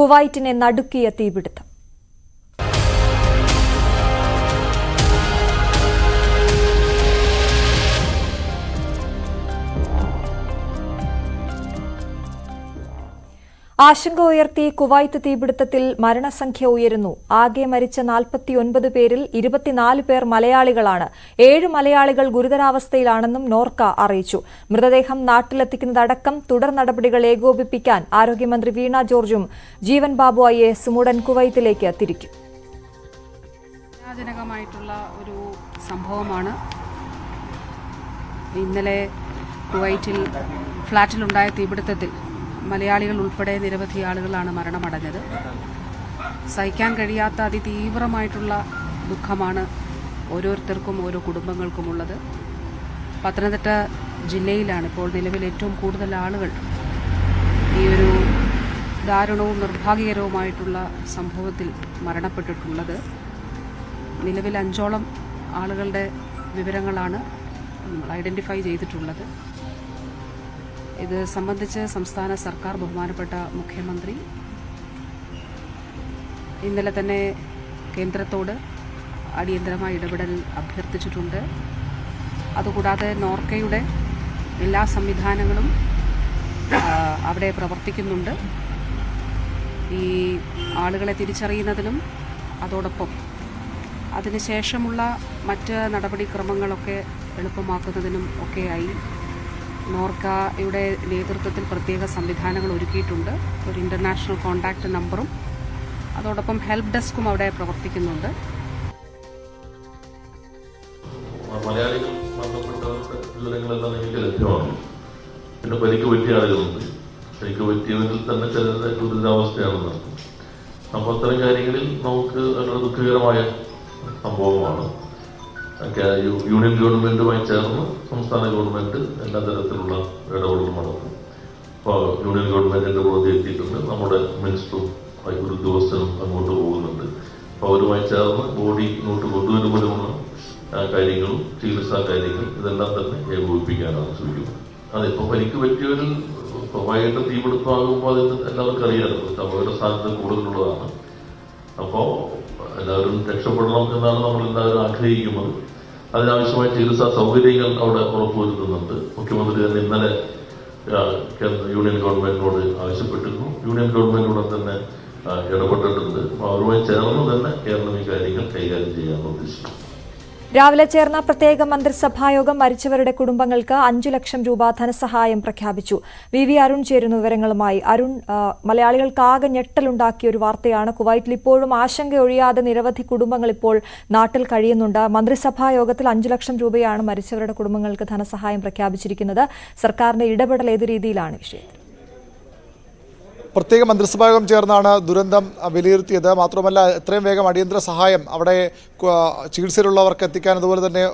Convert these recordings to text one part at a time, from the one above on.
കുവൈറ്റിനെ നടുക്കിയ തീപിടുത്തം. ആശങ്ക ഉയർത്തി കുവൈത്ത് തീപിടുത്തത്തിൽ മരണസംഖ്യ ഉയരുന്നു. ആകെ മരിച്ച 49 പേരിൽ 24 പേർ മലയാളികളാണ്. 7 മലയാളികൾ ഗുരുതരാവസ്ഥയിലാണെന്നും നോർക്ക അറിയിച്ചു. മൃതദേഹം നാട്ടിലെത്തിക്കുന്നതടക്കം തുടർ നടപടികൾ ഏകോപിപ്പിക്കാൻ ആരോഗ്യമന്ത്രി വീണ ജോർജും ജീവൻ ബാബു IAS ഉടൻ കുവൈത്തിലേക്ക് തിരിക്കും. വേദനാജനകമായിട്ടുള്ള ഒരു സംഭവമാണ് ഇന്നലെ കുവൈറ്റിൽ ഫ്ളാറ്റിലുണ്ടായ തീപിടുത്തത്തിൽ മലയാളികൾ ഉൾപ്പെടെ നിരവധി ആളുകളാണ് മരണമടഞ്ഞത്. സഹിക്കാൻ കഴിയാത്ത അതിതീവ്രമായിട്ടുള്ള ദുഃഖമാണ് ഓരോരുത്തർക്കും ഓരോ കുടുംബങ്ങൾക്കുമുള്ളത്. പത്തനംതിട്ട ജില്ലയിലാണ് ഇപ്പോൾ നിലവിൽ ഏറ്റവും കൂടുതൽ ആളുകൾ ഈ ഒരു ദാരുണവും നിർഭാഗ്യകരവുമായിട്ടുള്ള സംഭവത്തിൽ മരണപ്പെട്ടിട്ടുള്ളത്. നിലവിൽ 5ഓളം ആളുകളുടെ വിവരങ്ങളാണ് നമ്മൾ ഐഡൻറ്റിഫൈ ചെയ്തിട്ടുള്ളത്. ഇത് സംബന്ധിച്ച് സംസ്ഥാന സർക്കാർ ബഹുമാനപ്പെട്ട മുഖ്യമന്ത്രി ഇന്നലെ തന്നെ കേന്ദ്രത്തോട് അടിയന്തരമായ ഇടപെടൽ അഭ്യർത്ഥിച്ചിട്ടുണ്ട്. അതുകൂടാതെ നോർക്കയുടെ എല്ലാ സംവിധാനങ്ങളും അവിടെ പ്രവർത്തിക്കുന്നുണ്ട്. ഈ ആളുകളെ തിരിച്ചറിയുന്നതിനും അതോടൊപ്പം അതിനുശേഷമുള്ള മറ്റ് നടപടിക്രമങ്ങളൊക്കെ എളുപ്പമാക്കുന്നതിനും ഒക്കെയായി നോർക്കയുടെ നേതൃത്വത്തിൽ പ്രത്യേക സംവിധാനങ്ങൾ ഒരുക്കിയിട്ടുണ്ട്. ഒരു ഇൻ്റർനാഷണൽ കോൺടാക്റ്റ് നമ്പറും അതോടൊപ്പം ഹെൽപ്പ് ഡെസ്കും അവിടെ പ്രവർത്തിക്കുന്നുണ്ട്. മലയാളികൾ ബന്ധപ്പെട്ടവരുടെ വിവരങ്ങളെല്ലാം എനിക്ക് ലഭ്യമാണ്. പിന്നെ പരിക്ക് പറ്റിയ ആളുകളുണ്ട്. പരിക്ക് പറ്റിയവരിൽ തന്നെ ചിലരുടെ ദുരിതാവസ്ഥയാണെന്ന്. അപ്പോൾ അത്തരം കാര്യങ്ങളിൽ നമുക്ക് വളരെ ദുഃഖകരമായ സംഭവമാണ്. യൂണിയൻ ഗവൺമെന്റുമായി ചേർന്ന് സംസ്ഥാന ഗവൺമെന്റ് എല്ലാ തരത്തിലുള്ള ഇടപെടലും നടത്തും. അപ്പോൾ യൂണിയൻ ഗവൺമെന്റിന്റെ പുറത്ത് എത്തിയിട്ടുണ്ട്. നമ്മുടെ മിനിസ്റ്ററും ഒരു ഉദ്യോഗസ്ഥനും അങ്ങോട്ട് പോകുന്നുണ്ട്. അപ്പോൾ അവരുമായി ചേർന്ന് ബോഡി ഇങ്ങോട്ട് കൊണ്ടുവരുമ്പോഴുള്ള കാര്യങ്ങളും ചികിത്സാ കാര്യങ്ങൾ ഇതെല്ലാം തന്നെ ഏകോപിപ്പിക്കാനാണ് ശ്രമിക്കുന്നത്. അതിപ്പോൾ പരിക്ക് പറ്റിയവരിൽ സ്വാഭാവികമായിട്ട് തീപിടുത്തമാകുമ്പോൾ അതിന് എല്ലാവർക്കും അറിയാമല്ലോ, അപകട സാധ്യത കൂടുതലുള്ളതാണ്. അപ്പോൾ എല്ലാവരും രക്ഷപ്പെടണം എന്നാണ് നമ്മളെല്ലാവരും ആഗ്രഹിക്കുന്നത്. അതിനാവശ്യമായ ചികിത്സാ സൗകര്യങ്ങൾ അവിടെ ഉറപ്പുവരുത്തുന്നുണ്ട്. മുഖ്യമന്ത്രി തന്നെ ഇന്നലെ യൂണിയൻ ഗവൺമെന്റിനോട് ആവശ്യപ്പെട്ടിരുന്നു. യൂണിയൻ ഗവൺമെന്റിനോട് തന്നെ ഇടപെട്ടിട്ടുണ്ട്. അവരുമായി ചേർന്ന് തന്നെ കേരളം ഈ കാര്യങ്ങൾ കൈകാര്യം ചെയ്യാൻ ഉദ്ദേശിക്കുന്നു. രാവിലെ ചേർന്ന പ്രത്യേക മന്ത്രിസഭായോഗം മരിച്ചവരുടെ കുടുംബങ്ങൾക്ക് 5 ലക്ഷം രൂപ ധനസഹായം പ്രഖ്യാപിച്ചു. VV അരുൺ ചേരുന്നു വിവരങ്ങളുമായി. അരുൺ, മലയാളികൾക്കാകെ ഞെട്ടലുണ്ടാക്കിയ ഒരു വാർത്തയാണ്. കുവൈറ്റിൽ ഇപ്പോഴും ആശങ്കയൊഴിയാതെ നിരവധി കുടുംബങ്ങൾ ഇപ്പോൾ നാട്ടിൽ കഴിയുന്നുണ്ട്. മന്ത്രിസഭായോഗത്തിൽ 5 ലക്ഷം രൂപയാണ് മരിച്ചവരുടെ കുടുംബങ്ങൾക്ക് ധനസഹായം പ്രഖ്യാപിച്ചിരിക്കുന്നത്. സർക്കാരിന്റെ ഇടപെടൽ ഏത് രീതിയിലാണ് വിഷയത്തിൽ? പ്രത്യേക മന്ത്രിസഭായോഗം ചേർന്നാണ് ദുരന്തം വിലയിരുത്തിയത്. മാത്രമല്ല എത്രയും വേഗം അടിയന്തര സഹായം അവിടെ ചികിത്സയിലുള്ളവർക്ക് എത്തിക്കാൻ, അതുപോലെ തന്നെ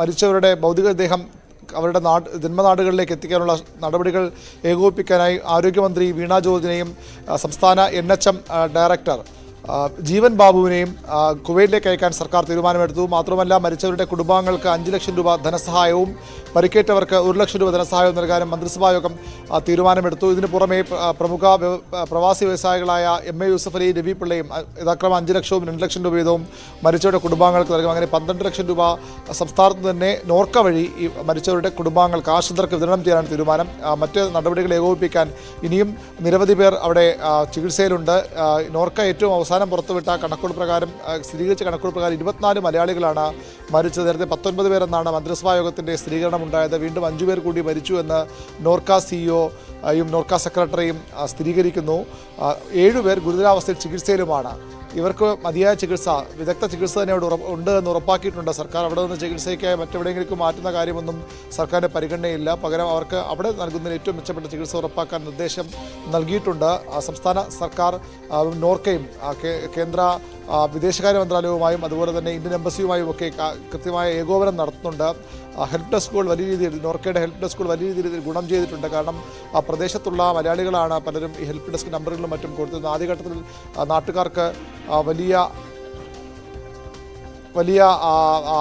മരിച്ചവരുടെ ഭൗതികദേഹം അവരുടെ ജന്മനാടുകളിലേക്ക് എത്തിക്കാനുള്ള നടപടികൾ ഏകോപിപ്പിക്കാനായി ആരോഗ്യമന്ത്രി വീണ ജോർജിനെയും സംസ്ഥാന NHM ഡയറക്ടർ ജീവൻ ബാബുവിനെയും കുവൈറ്റിലേക്ക് അയക്കാൻ സർക്കാർ തീരുമാനമെടുത്തു. മാത്രമല്ല മരിച്ചവരുടെ കുടുംബാംഗങ്ങൾക്ക് 5 ലക്ഷം രൂപ ധനസഹായവും പരിക്കേറ്റവർക്ക് 1 ലക്ഷം രൂപ ധനസഹായവും നൽകാനും മന്ത്രിസഭായോഗം തീരുമാനമെടുത്തു. ഇതിനു പുറമെ പ്രമുഖ പ്രവാസി വ്യവസായികളായ MA യൂസഫ് അലി, രവി പിള്ളയും യഥാക്രമം 5 ലക്ഷവും 2 ലക്ഷം രൂപ വീതവും മരിച്ചവരുടെ കുടുംബാംഗങ്ങൾക്ക് നൽകും. അങ്ങനെ 12 ലക്ഷം രൂപ സംസ്ഥാനത്ത് തന്നെ നോർക്ക വഴി ഈ മരിച്ചവരുടെ കുടുംബാംഗങ്ങൾക്ക്, ആശ്രിതർക്ക് വിതരണം ചെയ്യാനാണ് തീരുമാനം. മറ്റ് നടപടികൾ ഏകോപിപ്പിക്കാൻ ഇനിയും നിരവധി പേർ അവിടെ ചികിത്സയിലുണ്ട്. നോർക്ക ഏറ്റവും അവസാനം പുറത്തുവിട്ട കണക്കുകൾ പ്രകാരം, സ്ഥിരീകരിച്ച കണക്കുകൾ പ്രകാരം 24 മലയാളികളാണ് മരിച്ചത്. നേരത്തെ 19 പേരെന്നാണ് മന്ത്രിസഭായോഗത്തിൻ്റെ സ്ഥിരീകരണം ഉണ്ടായത്. വീണ്ടും 5 പേർ കൂടി മരിച്ചു എന്ന് നോർക്ക CEO-യും നോർക്ക സെക്രട്ടറിയും സ്ഥിരീകരിക്കുന്നു. 7 പേർ ഗുരുതരാവസ്ഥയിൽ ചികിത്സയിലുമാണ്. ഇവർക്ക് മതിയായ ചികിത്സ, വിദഗ്ധ ചികിത്സ തന്നെ അവിടെ ഉണ്ട് എന്ന് ഉറപ്പാക്കിയിട്ടുണ്ട് സർക്കാർ. അവിടെ നിന്ന് ചികിത്സയ്ക്കായി മറ്റെവിടെയെങ്കിലും മാറ്റുന്ന കാര്യമൊന്നും സർക്കാരിൻ്റെ പരിഗണനയില്ല. പകരം അവർക്ക് അവിടെ നൽകുന്നതിന് ഏറ്റവും മെച്ചപ്പെട്ട ചികിത്സ ഉറപ്പാക്കാൻ നിർദ്ദേശം നൽകിയിട്ടുണ്ട്. സംസ്ഥാന സർക്കാർ നോർക്കയും കേന്ദ്ര വിദേശകാര്യ മന്ത്രാലയവുമായും അതുപോലെ തന്നെ ഇന്ത്യൻ എംബസിയുമായും ഒക്കെ കൃത്യമായ ഏകോപനം നടത്തുന്നുണ്ട്. ഹെൽപ്പ് ഡെസ്കുകൾ വലിയ രീതിയിൽ, നോർക്കയുടെ ഹെൽപ്പ് ഡെസ്കുകൾ വലിയ രീതിയിൽ ഗുണം ചെയ്തിട്ടുണ്ട്. കാരണം ആ പ്രദേശത്തുള്ള മലയാളികളാണ് പലരും ഈ ഹെൽപ്പ് ഡെസ്ക് നമ്പറുകളും മറ്റും കൊടുത്തിരുന്നത്. ആദ്യഘട്ടത്തിൽ നാട്ടുകാർക്ക് വലിയ വലിയ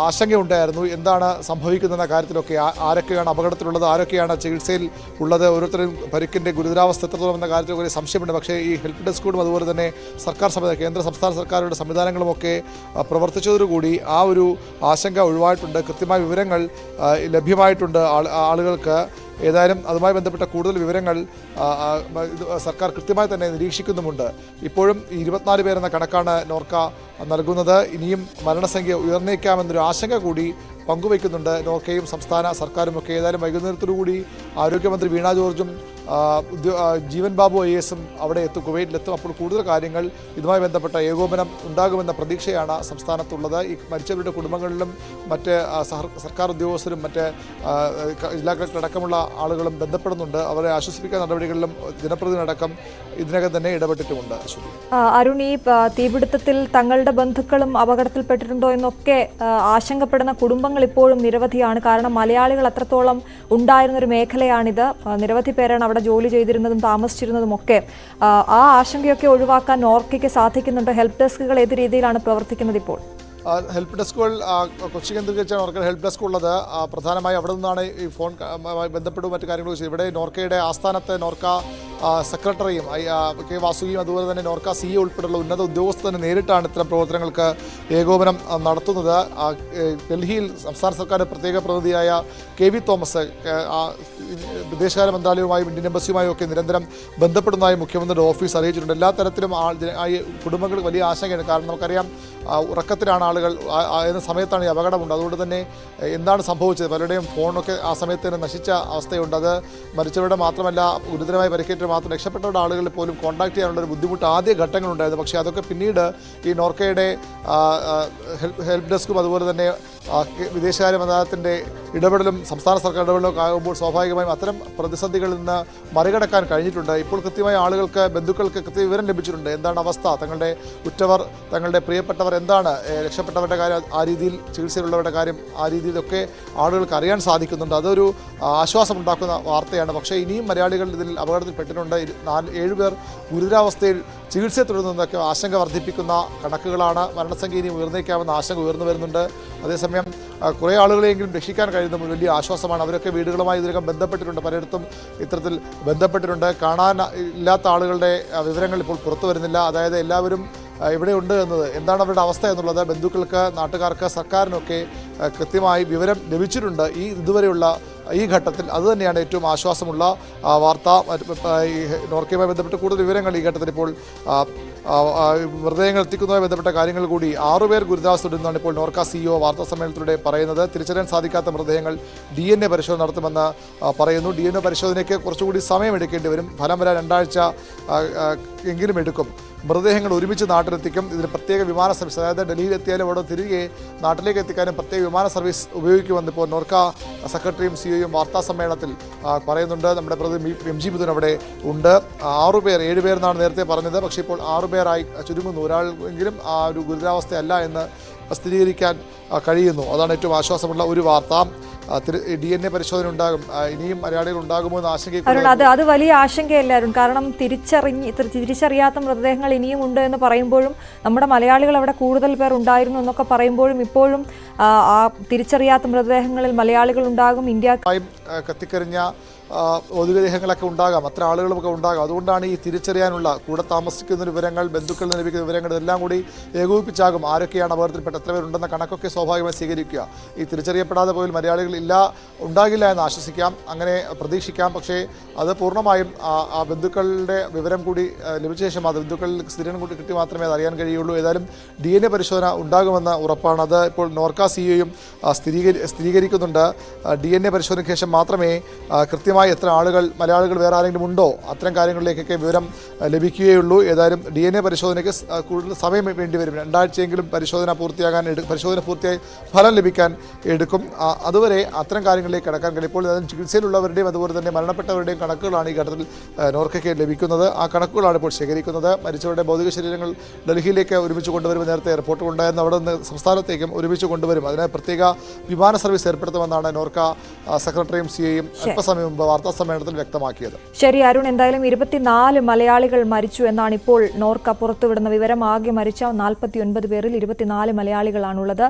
ആശങ്കയുണ്ടായിരുന്നു. എന്താണ് സംഭവിക്കുന്നതെന്ന കാര്യത്തിലൊക്കെ ആരൊക്കെയാണ് അപകടത്തിലുള്ളത്, ആരൊക്കെയാണ് ചികിത്സയിൽ ഉള്ളത്, ഓരോരുത്തരും പരിക്കിൻ്റെ ഗുരുതരാവസ്ഥ എത്രത്തോളം എന്ന കാര്യത്തിൽ ഒരു സംശയമുണ്ട്. പക്ഷേ ഈ ഹെൽപ്പ് ഡെസ്കുകളും അതുപോലെ തന്നെ സർക്കാർ കേന്ദ്ര സംസ്ഥാന സർക്കാരുകളുടെ സംവിധാനങ്ങളുമൊക്കെ പ്രവർത്തിച്ചതോടുകൂടി ആ ഒരു ആശങ്ക ഒഴിവായിട്ടുണ്ട്. കൃത്യമായ വിവരങ്ങൾ ലഭ്യമായിട്ടുണ്ട് ആളുകൾക്ക്. ഏതായാലും അതുമായി ബന്ധപ്പെട്ട കൂടുതൽ വിവരങ്ങൾ സർക്കാർ കൃത്യമായി തന്നെ നിരീക്ഷിക്കുന്നുമുണ്ട്. ഇപ്പോഴും 24 പേരെന്ന കണക്കാണ് നോർക്ക നൽകുന്നത്. ഇനിയും മരണസംഖ്യ ഉയർന്നേക്കാമെന്നൊരു ആശങ്ക കൂടി പങ്കുവയ്ക്കുന്നുണ്ട് നോർക്കയും സംസ്ഥാന സർക്കാരുമൊക്കെ. ഏതായാലും വൈകുന്നേരത്തോടുകൂടി ആരോഗ്യമന്ത്രി വീണ ജോർജും ജീവൻ ബാബു IAS അവിടെ കുവൈറ്റിലെത്തും. അപ്പോൾ കൂടുതൽ കാര്യങ്ങൾ ഇതുമായി ബന്ധപ്പെട്ട ഏകോപനം ഉണ്ടാകുമെന്ന പ്രതീക്ഷയാണ് സംസ്ഥാനത്തുള്ളത്. ഈ മരിച്ചവരുടെ കുടുംബങ്ങളിലും മറ്റ് സർക്കാർ ഉദ്യോഗസ്ഥരും മറ്റ് ജില്ലാ കളക്ടർ അടക്കമുള്ള ആളുകളും ബന്ധപ്പെടുന്നുണ്ട്. അവരെ ആശ്വസിപ്പിക്കാൻ നടപടികളിലും ജനപ്രതിനിധിയടക്കം ഇതിനകം തന്നെ ഇടപെട്ടിട്ടുമുണ്ട്. അരുൺ, ഈ തീപിടുത്തത്തിൽ തങ്ങളുടെ ബന്ധുക്കളും അപകടത്തിൽപ്പെട്ടിട്ടുണ്ടോ എന്നൊക്കെ ആശങ്കപ്പെടുന്ന കുടുംബങ്ങൾ ഇപ്പോഴും നിരവധിയാണ്. കാരണം മലയാളികൾ അത്രത്തോളം ഉണ്ടായിരുന്നൊരു മേഖലയാണിത്. നിരവധി പേരാണ് അവിടെ ജോലി ചെയ്തിരുന്നതും താമസിച്ചിരുന്നതും ഒക്കെ. ആ ആശങ്കയൊക്കെ ഒഴിവാക്കാൻ നോർക്കയ്ക്ക് സാധിക്കുന്നുണ്ട്. ഹെൽപ്പ് ഡെസ്കുകൾ ഏത് രീതിയിലാണ് പ്രവർത്തിക്കുന്നത് ഇപ്പോൾ? ഹെൽപ്പ് ഡെസ്കുകൾ കൊച്ചി കേന്ദ്രീകരിച്ചാണ് നോർക്ക ഹെൽപ്പ് ഡെസ്ക് ഉള്ളത്. പ്രധാനമായി അവിടെ നിന്നാണ് ഈ ഫോൺ ബന്ധപ്പെടും മറ്റു കാര്യങ്ങളും ചെയ്യും. ഇവിടെ നോർക്കയുടെ ആസ്ഥാനത്ത് നോർക്ക സെക്രട്ടറിയും കെ വാസുകിയും അതുപോലെ തന്നെ നോർക്ക CEO ഉൾപ്പെടെയുള്ള ഉന്നത ഉദ്യോഗസ്ഥർ തന്നെ നേരിട്ടാണ് ഇത്തരം പ്രവർത്തനങ്ങൾക്ക് ഏകോപനം നടത്തുന്നത്. ഡൽഹിയിൽ സംസ്ഥാന സർക്കാരിൻ്റെ പ്രത്യേക പ്രതിനിധിയായ KV തോമസ് വിദേശകാര്യ മന്ത്രാലയവുമായും ഇന്ത്യൻ എംബസിയുമായും ഒക്കെ നിരന്തരം ബന്ധപ്പെടുന്നതായി മുഖ്യമന്ത്രിയുടെ ഓഫീസ് അറിയിച്ചിട്ടുണ്ട്. എല്ലാ തരത്തിലും കുടുംബങ്ങൾക്ക് വലിയ ആശങ്കയാണ്. കാരണം നമുക്കറിയാം ഉറക്കത്തിലാണ് ആളുകൾ എന്ന സമയത്താണ് ഈ അപകടമുണ്ട്. അതുകൊണ്ട് തന്നെ എന്താണ് സംഭവിച്ചത്, പലരുടെയും ഫോണൊക്കെ ആ സമയത്ത് തന്നെ നശിച്ച അവസ്ഥയുണ്ട്. അത് മരിച്ചവരുടെ മാത്രമല്ല ഗുരുതരമായി പരിക്കേറ്റ മാത്രം രക്ഷപ്പെട്ടവരുടെ ആളുകളിൽ പോലും കോൺടാക്ട് ചെയ്യാനുള്ളൊരു ബുദ്ധിമുട്ട് ആദ്യ ഘട്ടങ്ങളുണ്ടായിരുന്നു. പക്ഷേ അതൊക്കെ പിന്നീട് ഈ നോർക്കയുടെ ഹെൽപ്പ് ഡെസ്കും അതുപോലെ തന്നെ വിദേശകാര്യ മന്ത്രാലയത്തിൻ്റെ ഇടപെടലും സംസ്ഥാന സർക്കാർ ഇടപെടലൊക്കെ ആകുമ്പോൾ സ്വാഭാവികമായും അത്തരം പ്രതിസന്ധികളിൽ നിന്ന് മറികടക്കാൻ കഴിഞ്ഞിട്ടുണ്ട്. ഇപ്പോൾ കൃത്യമായ ആളുകൾക്ക് ബന്ധുക്കൾക്ക് കൃത്യ വിവരം ലഭിച്ചിട്ടുണ്ട്. എന്താണ് അവസ്ഥ, തങ്ങളുടെ ഉറ്റവർ തങ്ങളുടെ പ്രിയപ്പെട്ടവർ എന്താണ്, രക്ഷപ്പെട്ടവരുടെ കാര്യം ആ രീതിയിൽ, ചികിത്സയിലുള്ളവരുടെ കാര്യം ആ രീതിയിലൊക്കെ ആളുകൾക്ക് അറിയാൻ സാധിക്കുന്നുണ്ട്. അതൊരു ആശ്വാസമുണ്ടാക്കുന്ന വാർത്തയാണ്. പക്ഷേ ഇനിയും മലയാളികൾ ഇതിൽ അപകടത്തിൽപ്പെട്ടിട്ടുണ്ട്. 7 പേർ ഗുരുതരാവസ്ഥയിൽ ചികിത്സയെ തുടരുന്നതൊക്കെ ആശങ്ക വർദ്ധിപ്പിക്കുന്ന കണക്കുകളാണ്. മരണസംഖ്യ ഇനി ഉയർന്നേക്കാമെന്ന ആശങ്ക ഉയർന്നു വരുന്നുണ്ട്. അതേസമയം കുറേ ആളുകളെയെങ്കിലും രക്ഷിക്കാൻ കഴിയുന്ന വലിയ ആശ്വാസമാണ്. അവരൊക്കെ വീടുകളുമായി ഇതിനകം ബന്ധപ്പെട്ടിട്ടുണ്ട്, പലയിടത്തും ഇത്തരത്തിൽ ബന്ധപ്പെട്ടിട്ടുണ്ട്. കാണാൻ ഇല്ലാത്ത ആളുകളുടെ വിവരങ്ങൾ ഇപ്പോൾ പുറത്തു വരുന്നില്ല. അതായത് എല്ലാവരും എവിടെയുണ്ട് എന്നത്, എന്താണ് അവരുടെ അവസ്ഥ എന്നുള്ളത് ബന്ധുക്കൾക്ക്, നാട്ടുകാർക്ക്, സർക്കാരിനൊക്കെ കൃത്യമായി വിവരം ലഭിച്ചിട്ടുണ്ട് ഇതുവരെയുള്ള ഈ ഘട്ടത്തിൽ. അതുതന്നെയാണ് ഏറ്റവും ആശ്വാസമുള്ള വാർത്ത. ഈ നോർക്കയുമായി ബന്ധപ്പെട്ട് കൂടുതൽ വിവരങ്ങൾ ഈ ഘട്ടത്തിൽ ഇപ്പോൾ മൃതദേഹങ്ങൾ എത്തിക്കുന്നതുമായി ബന്ധപ്പെട്ട കാര്യങ്ങൾ കൂടി 6 പേർ ഗുരുതരാവസ്ഥയിലെന്നാണ് ഇപ്പോൾ നോർക്ക CEO വാർത്താ സമ്മേളനത്തിലൂടെ പറയുന്നത്. തിരിച്ചറിയാൻ സാധിക്കാത്ത മൃതദേഹങ്ങൾ DNA പരിശോധന നടത്തുമെന്ന് പറയുന്നു. DNA പരിശോധനയ്ക്ക് കുറച്ചുകൂടി സമയമെടുക്കേണ്ടി വരും. ഫലം വരാൻ 2 ആഴ്ച എങ്കിലും എടുക്കും. മൃതദേഹങ്ങൾ ഒരുമിച്ച് നാട്ടിലെത്തിക്കും. ഇതിന് പ്രത്യേക വിമാന സർവീസ്, അതായത് ഡൽഹിയിലെത്തിയാലും അവിടെ തിരികെ നാട്ടിലേക്ക് എത്തിക്കാനും പ്രത്യേക വിമാന സർവീസ് ഉപയോഗിക്കുമെന്ന് ഇപ്പോൾ നോർക്ക സെക്രട്ടറിയും CEOയും വാർത്താ സമ്മേളനത്തിൽ പറയുന്നുണ്ട്. നമ്മുടെ പ്രതിനിധി MG ബുധൻ അവിടെ ഉണ്ട്. 6 പേർ, 7 പേർ എന്നാണ് നേരത്തെ പറഞ്ഞത്. പക്ഷേ ഇപ്പോൾ 6 പേരായി ചുരുങ്ങുന്നു. ഒരാളെങ്കിലും ആ ഒരു ഗുരുതരാവസ്ഥയല്ല എന്ന് സ്ഥിരീകരിക്കാൻ കഴിയുന്നു. അതാണ് ഏറ്റവും ആശ്വാസമുള്ള ഒരു വാർത്ത. DNA പരിശോധന ഉണ്ടാകും. ഇനിയും മലയാളികൾ ഉണ്ടാകുമോ എന്ന ആശങ്ക. അത് വലിയ ആശങ്കയല്ലായിരുന്നു. കാരണം തിരിച്ചറിയാത്ത മൃതദേഹങ്ങൾ ഇനിയും ഉണ്ട് എന്ന് പറയുമ്പോഴും, നമ്മുടെ മലയാളികൾ അവിടെ കൂടുതൽ പേർ ഉണ്ടായിരുന്നു എന്നൊക്കെ പറയുമ്പോഴും, ഇപ്പോഴും ആ തിരിച്ചറിയാത്ത മൃതദേഹങ്ങളിൽ മലയാളികൾ ഉണ്ടാകും. ഇന്ത്യ കത്തിക്കരിഞ്ഞ ഭൗതികദേഹങ്ങളൊക്കെ ഉണ്ടാകാം, അത്ര ആളുകളുമൊക്കെ ഉണ്ടാകാം. അതുകൊണ്ടാണ് ഈ തിരിച്ചറിയാനുള്ള, കൂടെ താമസിക്കുന്ന വിവരങ്ങൾ, ബന്ധുക്കളിൽ നിന്ന് ലഭിക്കുന്ന വിവരങ്ങൾ ഇതെല്ലാം കൂടി ഏകോപിപ്പിച്ചാകും ആരൊക്കെയാണ് അപകടത്തിൽപ്പെട്ട എത്ര പേരുണ്ടെന്ന കണക്കൊക്കെ സ്വാഭാവികമായി സ്വീകരിക്കുക. ഈ തിരിച്ചറിയപ്പെടാതെ പോയി മലയാളികൾ ഉണ്ടാകില്ല എന്ന് ആശ്വസിക്കാം, അങ്ങനെ പ്രതീക്ഷിക്കാം. പക്ഷേ അത് പൂർണ്ണമായും ആ ബന്ധുക്കളുടെ വിവരം കൂടി ലഭിച്ച ശേഷം അത് ബന്ധുക്കളിൽ സ്ഥിരം കൂടി കിട്ടി മാത്രമേ അത് അറിയാൻ കഴിയുള്ളൂ. ഏതായാലും DNA പരിശോധന ഉണ്ടാകുമെന്ന ഉറപ്പാണ്. അത് ഇപ്പോൾ നോർക്ക CEOയും സ്ഥിരീകരിക്കുന്നുണ്ട്. DNA പരിശോധനയ്ക്ക് ശേഷം മാത്രമേ കൃത്യമായി എത്ര ആളുകൾ, മലയാളികൾ വേറെ ആരെങ്കിലും ഉണ്ടോ, അത്തരം കാര്യങ്ങളിലേക്കൊക്കെ വിവരം ലഭിക്കുകയുള്ളൂ. ഏതായാലും DNA പരിശോധനയ്ക്ക് കൂടുതൽ സമയം വേണ്ടി വരും. 2 ആഴ്ചയെങ്കിലും പരിശോധന പൂർത്തിയായി ഫലം ലഭിക്കാൻ എടുക്കും. അതുവരെ അത്തരം കാര്യങ്ങളിലേക്ക് കടക്കാൻ കഴിയും. ഇപ്പോൾ ചികിത്സയിലുള്ളവരുടെയും അതുപോലെ തന്നെ മരണപ്പെട്ടവരുടെയും കണക്കുകളാണ് ഈ ഘട്ടത്തിൽ നോർക്കയ്ക്ക് ലഭിക്കുന്നത്. ആ കണക്കുകളാണ് ഇപ്പോൾ ശേഖരിക്കുന്നത്. മരിച്ചവരുടെ ഭൗതിക ശരീരങ്ങൾ ഡൽഹിയിലേക്ക് ഒരുമിച്ച് കൊണ്ടുവരുമ്പോൾ നേരത്തെ റിപ്പോർട്ട് ഉണ്ടായിരുന്നു. അവിടെ നിന്ന് സംസ്ഥാനത്തേക്കും ഒരുമിച്ച് കൊണ്ടുവരും. തുടരും. അതിന് പ്രത്യേക വിമാന സർവീസ് ഏർപ്പെടുത്തുമെന്നാണ് നോർക്ക സെക്രട്ടറിയും സിഐയും അല്പസമയം മുമ്പ് വാർത്താ സമ്മേളനത്തിൽ വ്യക്തമാക്കിയത്. ശരി അരുൺ, എന്തായാലും 24 മലയാളികൾ മരിച്ചു എന്നാണ് ഇപ്പോൾ നോർക്ക പുറത്തുവിടുന്ന വിവരം. ആകെ മരിച്ച 49 പേരിൽ 24 മലയാളികളാണുള്ളത്.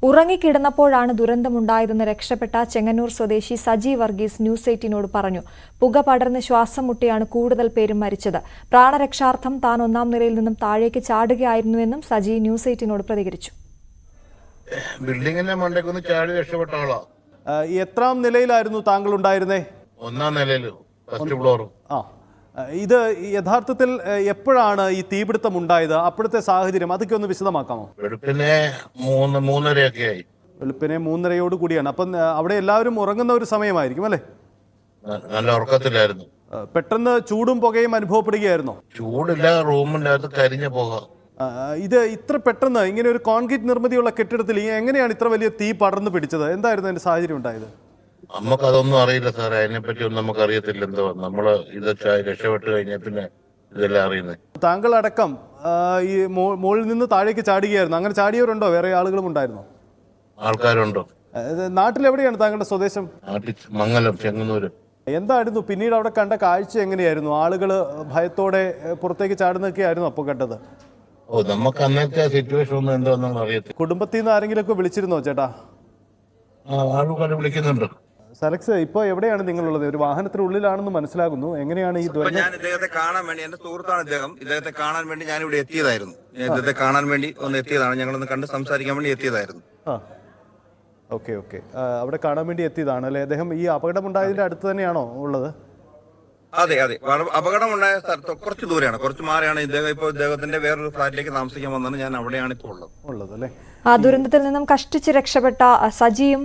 ഉറങ്ങിക്കിടന്നപ്പോഴാണ് ദുരന്തമുണ്ടായതെന്ന് രക്ഷപ്പെട്ട ചെങ്ങന്നൂർ സ്വദേശി സജി വർഗീസ് ന്യൂസ് 18നോട് പറഞ്ഞു. പുക പടർന്ന് ശ്വാസം മുട്ടിയാണ് കൂടുതൽ പേരും മരിച്ചത്. പ്രാണരക്ഷാർത്ഥം താൻ 1ാം നിലയിൽ നിന്നും താഴേക്ക് ചാടുകയായിരുന്നുവെന്നും സജി ന്യൂസ് 18നോട് പ്രതികരിച്ചു. ബിൽഡിങ്ങിന്റെ മണ്ടയ്ക്കൊന്ന് ചാടി രക്ഷപ്പെട്ട ആളാ. എത്രാം നിലയിലായിരുന്നു താങ്കൾ ഉണ്ടായിരുന്നേ? 1ാം നിലയില്, ഫസ്റ്റ് ഫ്ലോർ. ഇത് യഥാർത്ഥത്തിൽ എപ്പോഴാണ് ഈ തീപിടുത്തം ഉണ്ടായത്? അപ്പോഴത്തെ സാഹചര്യം അതൊക്കെ ഒന്ന് വിശദമാക്കാമോ? വെളുപ്പിനെ 3:30 ആയി. വെളുപ്പിനെ 3:30 കൂടിയാണ്. അപ്പം അവിടെ എല്ലാവരും ഉറങ്ങുന്ന ഒരു സമയമായിരിക്കും അല്ലേ? നല്ല ഉറക്കത്തിലായിരുന്നു. പെട്ടെന്ന് ചൂടും പുകയും അനുഭവപ്പെടുകയായിരുന്നോ? ചൂടില്ല, റൂമിൻ്റെ അകത്ത് കരിഞ്ഞ പുക. ഇത് ഇത്ര പെട്ടെന്ന് ഇങ്ങനെ ഒരു കോൺക്രീറ്റ് നിർമ്മിതിയുള്ള കെട്ടിടത്തിൽ എങ്ങനെയാണ് ഇത്ര വലിയ തീ പടർന്നു പിടിച്ചത്? എന്തായിരുന്നു അതിന്റെ സാഹചര്യം ഉണ്ടായത്? നമുക്കതൊന്നും അറിയില്ല സാറേ, അതിനെപ്പറ്റി ഒന്നും നമുക്ക് അറിയത്തില്ല. എന്തോ നമ്മള് ഇത് രക്ഷപ്പെട്ട് കഴിഞ്ഞ പിന്നെ ഇതെല്ലാം അറിയുന്നത്. താങ്കൾ അടക്കം ഈ മുകളിൽ നിന്ന് താഴേക്ക് ചാടുകയായിരുന്നു. അങ്ങനെ ചാടിയവരുണ്ടോ? വേറെ ആളുകളും ഉണ്ടായിരുന്നോ? ആൾക്കാരുണ്ടോ? നാട്ടിലെവിടെയാണ് താങ്കളുടെ സ്വദേശം? നാട്ടിൽ മംഗലം, ചെങ്ങന്നൂര്. എന്തായിരുന്നു പിന്നീട് അവിടെ കണ്ട കാഴ്ച? എങ്ങനെയായിരുന്നു? ആളുകൾ ഭയത്തോടെ പുറത്തേക്ക് ചാടുന്നൊക്കെ ആയിരുന്നു അപ്പോൾ കണ്ടത്? നമുക്ക് അന്നത്തെ സിറ്റുവേഷൻ ഒന്നും എന്താണെന്ന് അറിയത്തില്ല. കുടുംബത്തിൽ നിന്ന് ആരെങ്കിലും ഒക്കെ വിളിച്ചിരുന്നോ ചേട്ടാ? ആൾക്കാരെ വിളിക്കുന്നുണ്ട്. സലക്സ്, ഇപ്പോൾ എവിടെയാണ് നിങ്ങളുള്ളത്? ഒരു വാഹനത്തിനുള്ളിലാണെന്ന് മനസ്സിലാകുന്നു. എങ്ങനെയാണ് ഈ ഞാൻ ഇദ്ദേഹത്തെ കാണാൻ വേണ്ടി, എന്റെ സുഹൃത്താണ് ഇദ്ദേഹത്തെ കാണാൻ വേണ്ടി ഞാൻ ഇവിടെ എത്തിയതായിരുന്നു. ഇദ്ദേഹത്തെ കാണാൻ വേണ്ടി ഒന്ന് എത്തിയതാണ്. ഞങ്ങളൊന്ന് കണ്ട് സംസാരിക്കാൻ വേണ്ടി എത്തിയതായിരുന്നു. ഓക്കെ. അവിടെ കാണാൻ വേണ്ടി എത്തിയതാണ് അല്ലേ? അദ്ദേഹം ഈ അപകടമുണ്ടായതിന്റെ അടുത്ത് തന്നെയാണോ ഉള്ളത്? അതെ. അപകടമുണ്ടായ സ്ഥലത്ത് കുറച്ച് ദൂരെയാണ്, കുറച്ച് മാറിയാണ് ഇദ്ദേഹം. ഇപ്പോൾ ഇദ്ദേഹത്തിന്റെ വേറൊരു ഫ്ലാറ്റിലേക്ക് താമസിക്കാൻ വന്നാണ്. ഞാൻ അവിടെയാണ് ഇപ്പോൾ ഉള്ളത് അല്ലേ? ആ ദുരന്തത്തിൽ നിന്നും കഷ്ടിച്ച് രക്ഷപ്പെട്ട സജിയും,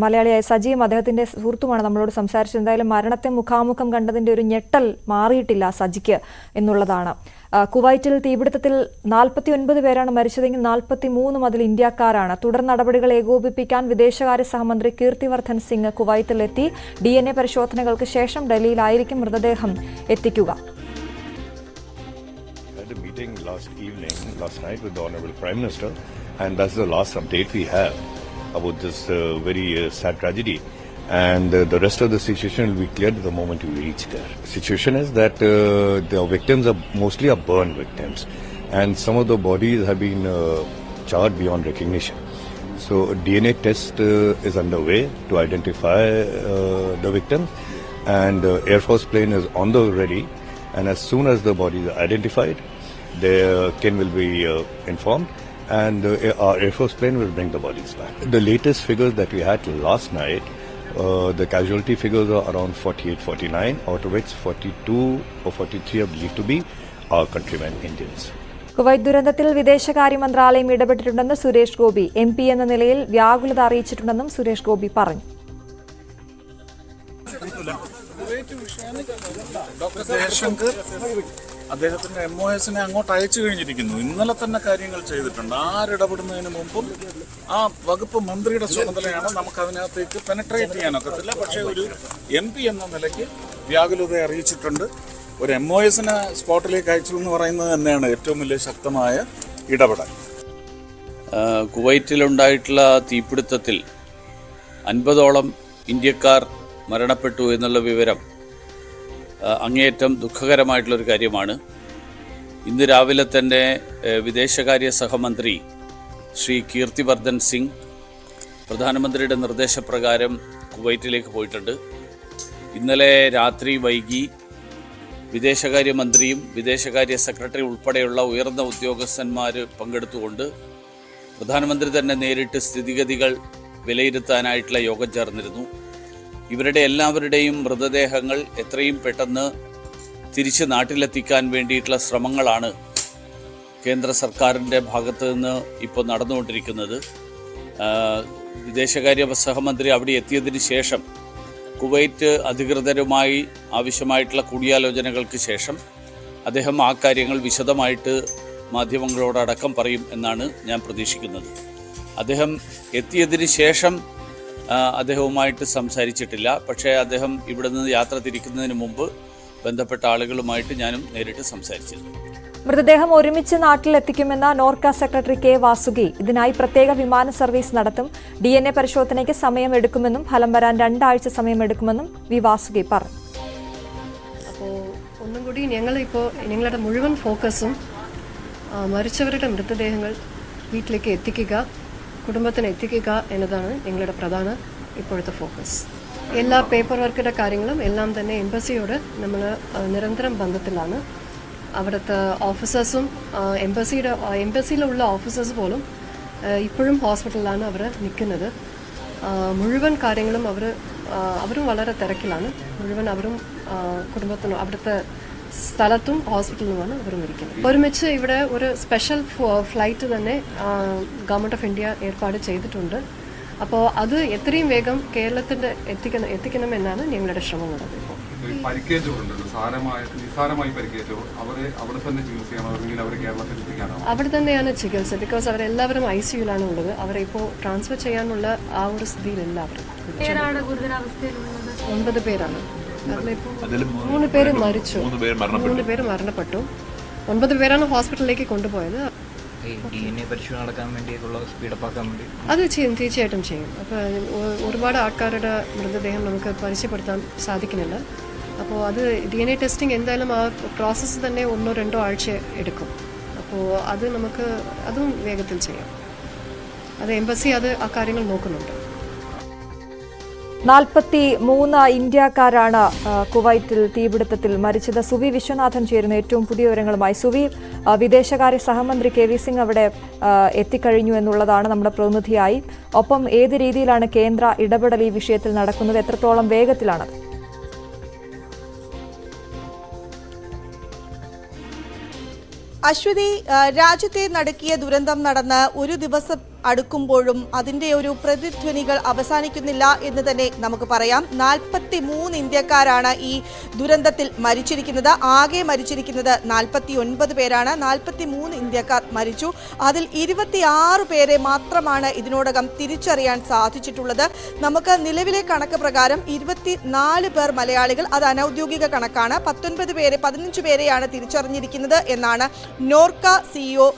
മലയാളിയായ സജിയും അദ്ദേഹത്തിന്റെ സുഹൃത്തുമാണ് നമ്മളോട് സംസാരിച്ചത്. എന്തായാലും മരണത്തെ മുഖാമുഖം കണ്ടതിന്റെ ഒരു ഞെട്ടൽ മാറിയിട്ടില്ല സജിക്ക് എന്നുള്ളതാണ്. കുവൈറ്റിൽ തീപിടുത്തത്തിൽ 49 പേരാണ് മരിച്ചതെങ്കിൽ 43 അതിൽ ഇന്ത്യക്കാരാണ്. തുടർ നടപടികൾ ഏകോപിപ്പിക്കാൻ വിദേശകാര്യ സഹമന്ത്രി കീർത്തിവർദ്ധൻ സിംഗ് കുവൈറ്റിലെത്തി. DNA പരിശോധനകൾക്ക് ശേഷം ഡൽഹിയിലായിരിക്കും മൃതദേഹം എത്തിക്കുക. Last night with the Honorable Prime Minister, and that's the last update we have about this very sad tragedy. And the rest of the situation will be cleared the moment we reach there. The situation is that the victims are mostly burn victims, and some of the bodies have been charred beyond recognition. So a DNA test is underway to identify the victims, and Air Force plane is on the ready, and as soon as the bodies are identified, their kin will be informed, and our Air Force plane will bring the bodies back. The latest figures that we had last night, the casualty figures are around 48-49, out of which 42 or 43 are believed to be our countrymen Indians. Kuwait ദുരന്തത്തിൽ വിദേശകാര്യ മന്ത്രാലയം ഇടപെട്ടിട്ടുണ്ടെന്ന് Suresh Gopi MP എന്ന നിലയിൽ വ്യാകുലത അറിയിച്ചിട്ടുണ്ടെന്നും സുരേഷ് ഗോപി പറഞ്ഞു. Doctor Jaishankar അദ്ദേഹത്തിന്റെ MOSനെ അങ്ങോട്ട് അയച്ചു കഴിഞ്ഞിരിക്കുന്നു. ഇന്നലെ തന്നെ കാര്യങ്ങൾ ചെയ്തിട്ടുണ്ട്. ആരിടപെടുന്നതിന് മുമ്പും ആ വകുപ്പ് മന്ത്രിയുടെ ചുമതലയാണ്. നമുക്ക് അതിനകത്തേക്ക് പെനട്രേറ്റ് ചെയ്യാനൊക്കത്തില്ല. പക്ഷേ ഒരു MP എന്ന നിലയ്ക്ക് വ്യാകുലത അറിയിച്ചിട്ടുണ്ട്. ഒരു MOSനെ സ്പോട്ടിലേക്ക് അയച്ചു എന്ന് പറയുന്നത് തന്നെയാണ് ഏറ്റവും വലിയ ശക്തമായ ഇടപെടൽ. കുവൈറ്റിലുണ്ടായിട്ടുള്ള തീപിടുത്തത്തിൽ 50ഓളം ഇന്ത്യക്കാർ മരണപ്പെട്ടു എന്നുള്ള വിവരം അങ്ങേയറ്റം ദുഃഖകരമായിട്ടുള്ളൊരു കാര്യമാണ്. ഇന്ന് രാവിലെ തന്നെ വിദേശകാര്യ സഹമന്ത്രി ശ്രീ കീർത്തിവർദ്ധൻ സിംഗ് പ്രധാനമന്ത്രിയുടെ നിർദ്ദേശപ്രകാരം കുവൈറ്റിലേക്ക് പോയിട്ടുണ്ട്. ഇന്നലെ രാത്രി വൈകി വിദേശകാര്യമന്ത്രിയും വിദേശകാര്യ സെക്രട്ടറി ഉൾപ്പെടെയുള്ള ഉയർന്ന ഉദ്യോഗസ്ഥന്മാർ പങ്കെടുത്തുകൊണ്ട് പ്രധാനമന്ത്രി തന്നെ നേരിട്ട് സ്ഥിതിഗതികൾ വിലയിരുത്താനായിട്ടുള്ള യോഗം ചേർന്നിരുന്നു. ഇവരുടെ എല്ലാവരുടെയും മൃതദേഹങ്ങൾ എത്രയും പെട്ടെന്ന് തിരിച്ച് നാട്ടിലെത്തിക്കാൻ വേണ്ടിയിട്ടുള്ള ശ്രമങ്ങളാണ് കേന്ദ്ര സർക്കാരിൻ്റെ ഭാഗത്തു നിന്ന് ഇപ്പോൾ നടന്നുകൊണ്ടിരിക്കുന്നത്. വിദേശകാര്യ സഹമന്ത്രി അവിടെ എത്തിയതിന് ശേഷം കുവൈറ്റ് അധികൃതരുമായി ആവശ്യമായിട്ടുള്ള കൂടിയാലോചനകൾക്ക് ശേഷം അദ്ദേഹം ആ കാര്യങ്ങൾ വിശദമായിട്ട് മാധ്യമങ്ങളോടടക്കം പറയും എന്നാണ് ഞാൻ പ്രതീക്ഷിക്കുന്നത്. അദ്ദേഹം എത്തിയതിന് ശേഷം അദ്ദേഹവുമായിട്ട് സംസാരിച്ചിട്ടില്ല. പക്ഷേ അദ്ദേഹം ഇവിടെ നിന്ന് യാത്ര തിരിക്കുന്നതിന് മുമ്പ് ബന്ധപ്പെട്ട ആളുകളുമായിട്ട് ഞാനും നേരിട്ട് സംസാരിച്ചിരുന്നു. മൃതദേഹം ഒരുമിച്ച് നാട്ടിലെത്തിക്കുമെന്ന നോർക്ക സെക്രട്ടറി കെ വാസുകി ഇതിനായി പ്രത്യേക വിമാന സർവീസ് നടത്തും. DNA പരിശോധനയ്ക്ക് സമയമെടുക്കുമെന്നും ഫലം വരാൻ 2 ആഴ്ച സമയമെടുക്കുമെന്നും വി വാസുകി പറഞ്ഞു. അപ്പോൾ ഒന്നും കൂടി ഞങ്ങളുടെ മുഴുവൻ ഫോക്കസും മരിച്ചവരുടെ മൃതദേഹങ്ങൾ വീട്ടിലേക്ക് എത്തിക്കുക, കുടുംബത്തിന് എത്തിക്കുക എന്നതാണ് ഞങ്ങളുടെ പ്രധാന ഇപ്പോഴത്തെ ഫോക്കസ്. എല്ലാ പേപ്പർ വർക്കിൻ്റെ കാര്യങ്ങളും എല്ലാം തന്നെ എംബസിയോട് നമ്മൾ നിരന്തരം ബന്ധത്തിലാണ്. അവിടുത്തെ ഓഫീസേഴ്സും എംബസിയിലുള്ള ഓഫീസേഴ്സ് പോലും ഇപ്പോഴും ഹോസ്പിറ്റലിലാണ് അവർ നിൽക്കുന്നത്. മുഴുവൻ കാര്യങ്ങളും അവരും വളരെ തിരക്കിലാണ്. മുഴുവൻ അവരും കുടുംബത്തിനും അവിടുത്തെ സ്ഥലത്തും ഹോസ്പിറ്റലിലുമാണ് അവരും ഇരിക്കുന്നത്. ഒരുമിച്ച് ഇവിടെ ഒരു സ്പെഷ്യൽ ഫ്ലൈറ്റ് തന്നെ ഗവൺമെൻറ് ഓഫ് ഇന്ത്യ ഏർപ്പാട് ചെയ്തിട്ടുണ്ട്. അപ്പോൾ അത് എത്രയും വേഗം കേരളത്തിൽ എത്തിക്കണമെന്നാണ് ഞങ്ങളുടെ ശ്രമമുള്ളത്. ഇപ്പോൾ അവിടെ തന്നെയാണ് ചികിത്സ. ബിക്കോസ് അവരെല്ലാവരും ICUലാണ് ഉള്ളത്. അവരെ ഇപ്പോൾ ട്രാൻസ്ഫർ ചെയ്യാനുള്ള ആ ഒരു സ്ഥിതിയിലല്ല. അവർ 9 പേരാണ്. അതിലിപ്പോൾ 3 പേര് മരിച്ചു, 3 പേര് മരണപ്പെട്ടു. 9 പേരാണ് ഹോസ്പിറ്റലിലേക്ക് കൊണ്ടുപോയത്. പരിശോധന നടക്കാൻ വേണ്ടിയുള്ള സ്പീഡപ്പാക്കാൻ വേണ്ടി അത് തീർച്ചയായിട്ടും ചെയ്യും. അപ്പോൾ ഒരുപാട് ആൾക്കാരുടെ മൃതദേഹം നമുക്ക് പരിചയപ്പെടുത്താൻ സാധിക്കുന്നില്ല. അപ്പോൾ അത് DNA ടെസ്റ്റിംഗ് എന്തായാലും ആ പ്രോസസ്സ് തന്നെ 1-2 ആഴ്ച എടുക്കും. അപ്പോൾ അത് നമുക്ക് അതും വേഗത്തിൽ ചെയ്യാം. അത് എംബസി ആ കാര്യങ്ങൾ നോക്കുന്നുണ്ട്. 43 ഇന്ത്യക്കാരാണ് കുവൈറ്റിൽ തീപിടുത്തത്തിൽ മരിച്ചത്. സുവി വിശ്വനാഥൻ ചേരുന്ന ഏറ്റവും പുതിയ വിവരങ്ങളുമായി. സുവി, വിദേശകാര്യ സഹമന്ത്രി KV സിംഗ് അവിടെ എത്തിക്കഴിഞ്ഞു എന്നുള്ളതാണ് നമ്മുടെ പ്രതിനിധിയായി. ഒപ്പം ഏത് രീതിയിലാണ് കേന്ദ്ര ഇടപെടൽ ഈ വിഷയത്തിൽ നടക്കുന്നത്? എത്രത്തോളം വേഗത്തിലാണത്? അശ്വതി, രാജ്യത്തെ നടുക്കിയ ദുരന്തം നടന്ന് ഒരു ദിവസം അടുക്കുമ്പോഴും അതിൻ്റെ ഒരു പ്രതിധ്വനികൾ അവസാനിക്കുന്നില്ല എന്ന് തന്നെ നമുക്ക് പറയാം. 43 ഇന്ത്യക്കാരാണ് ഈ ദുരന്തത്തിൽ മരിച്ചിരിക്കുന്നത്. ആകെ മരിച്ചിരിക്കുന്നത് 49 പേരാണ്. 43 ഇന്ത്യക്കാർ മരിച്ചു. അതിൽ 26 പേരെ മാത്രമാണ് ഇതിനോടകം തിരിച്ചറിയാൻ സാധിച്ചിട്ടുള്ളത്. നമുക്ക് നിലവിലെ കണക്ക് പ്രകാരം 24 പേർ മലയാളികൾ, അത് അനൌദ്യോഗിക കണക്കാണ്. 15 പേരെയാണ് തിരിച്ചറിഞ്ഞിരിക്കുന്നത് എന്നാണ് നോർക്ക CEO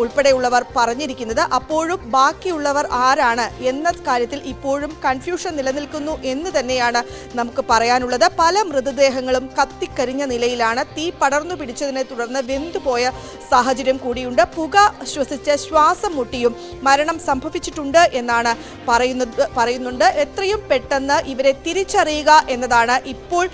ഉൾപ്പെടെയുള്ളവർ പറഞ്ഞിരിക്കുന്നത്. അപ്പോഴും ബാക്കിയുള്ളവർ ആരാണ് എന്ന കാര്യത്തിൽ ഇപ്പോഴും കൺഫ്യൂഷൻ നിലനിൽക്കുന്നു എന്ന് തന്നെയാണ് നമുക്ക് പറയാനുള്ളത്. പല മൃതദേഹങ്ങളും കത്തിക്കരിഞ്ഞ നിലയിലാണ്. തീ പടർന്നു പിടിച്ചതിനെ തുടർന്ന് വെന്തുപോയ സാഹചര്യം കൂടിയുണ്ട്. പുക ശ്വസിച്ച് ശ്വാസം മുട്ടിയും മരണം സംഭവിച്ചിട്ടുണ്ട് എന്നാണ് പറയുന്നുണ്ട്. എത്രയും പെട്ടെന്ന് ഇവരെ തിരിച്ചറിയുക എന്നതാണ് ഇപ്പോൾ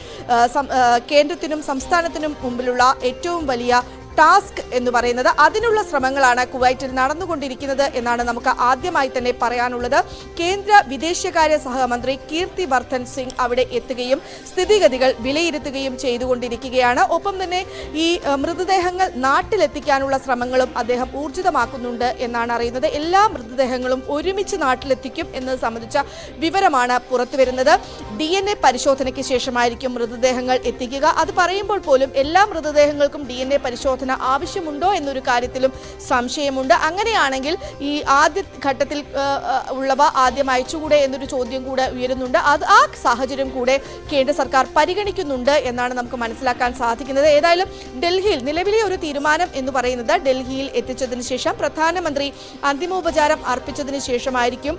കേന്ദ്രത്തിനും സംസ്ഥാനത്തിനും മുമ്പിലുള്ള ഏറ്റവും വലിയ ടാസ്ക് എന്ന് പറയുന്നത്. അതിനുള്ള ശ്രമങ്ങളാണ് കുവൈറ്റിൽ നടന്നുകൊണ്ടിരിക്കുന്നത് എന്നാണ് നമുക്ക് ആദ്യമായി തന്നെ പറയാനുള്ളത്. കേന്ദ്ര വിദേശകാര്യ സഹമന്ത്രി കീർത്തി വർദ്ധൻ സിംഗ് അവിടെ എത്തുകയും സ്ഥിതിഗതികൾ വിലയിരുത്തുകയും ചെയ്തുകൊണ്ടിരിക്കുകയാണ്. ഒപ്പം തന്നെ ഈ മൃതദേഹങ്ങൾ നാട്ടിലെത്തിക്കാനുള്ള ശ്രമങ്ങളും അദ്ദേഹം ഊർജിതമാക്കുന്നുണ്ട് എന്നാണ് അറിയുന്നത്. എല്ലാ മൃതദേഹങ്ങളും ഒരുമിച്ച് നാട്ടിലെത്തിക്കും എന്നത് സംബന്ധിച്ച വിവരമാണ് പുറത്തുവരുന്നത്. DNA പരിശോധനയ്ക്ക് ശേഷമായിരിക്കും മൃതദേഹങ്ങൾ എത്തിക്കുക. അത് പറയുമ്പോൾ പോലും എല്ലാ മൃതദേഹങ്ങൾക്കും DNA പരിശോധന ആവശ്യമുണ്ടോ എന്നൊരു കാര്യത്തിലും സംശയമുണ്ട്. അങ്ങനെയാണെങ്കിൽ ഈ ആദ്യ ഘട്ടത്തിൽ ഉള്ളവ ആദ്യം അയച്ചുകൂടെ എന്നൊരു ചോദ്യം കൂടെ ഉയരുന്നുണ്ട്. ആ സാഹചര്യം കൂടെ കേന്ദ്ര സർക്കാർ പരിഗണിക്കുന്നുണ്ട് എന്നാണ് നമുക്ക് മനസ്സിലാക്കാൻ സാധിക്കുന്നത്. ഏതായാലും ഡൽഹിയിൽ നിലവിലെ ഒരു തീരുമാനം എന്ന് പറയുന്നത് ഡൽഹിയിൽ എത്തിച്ചതിന് ശേഷം പ്രധാനമന്ത്രി അന്തിമോപചാരം അർപ്പിച്ചതിന് ശേഷമായിരിക്കും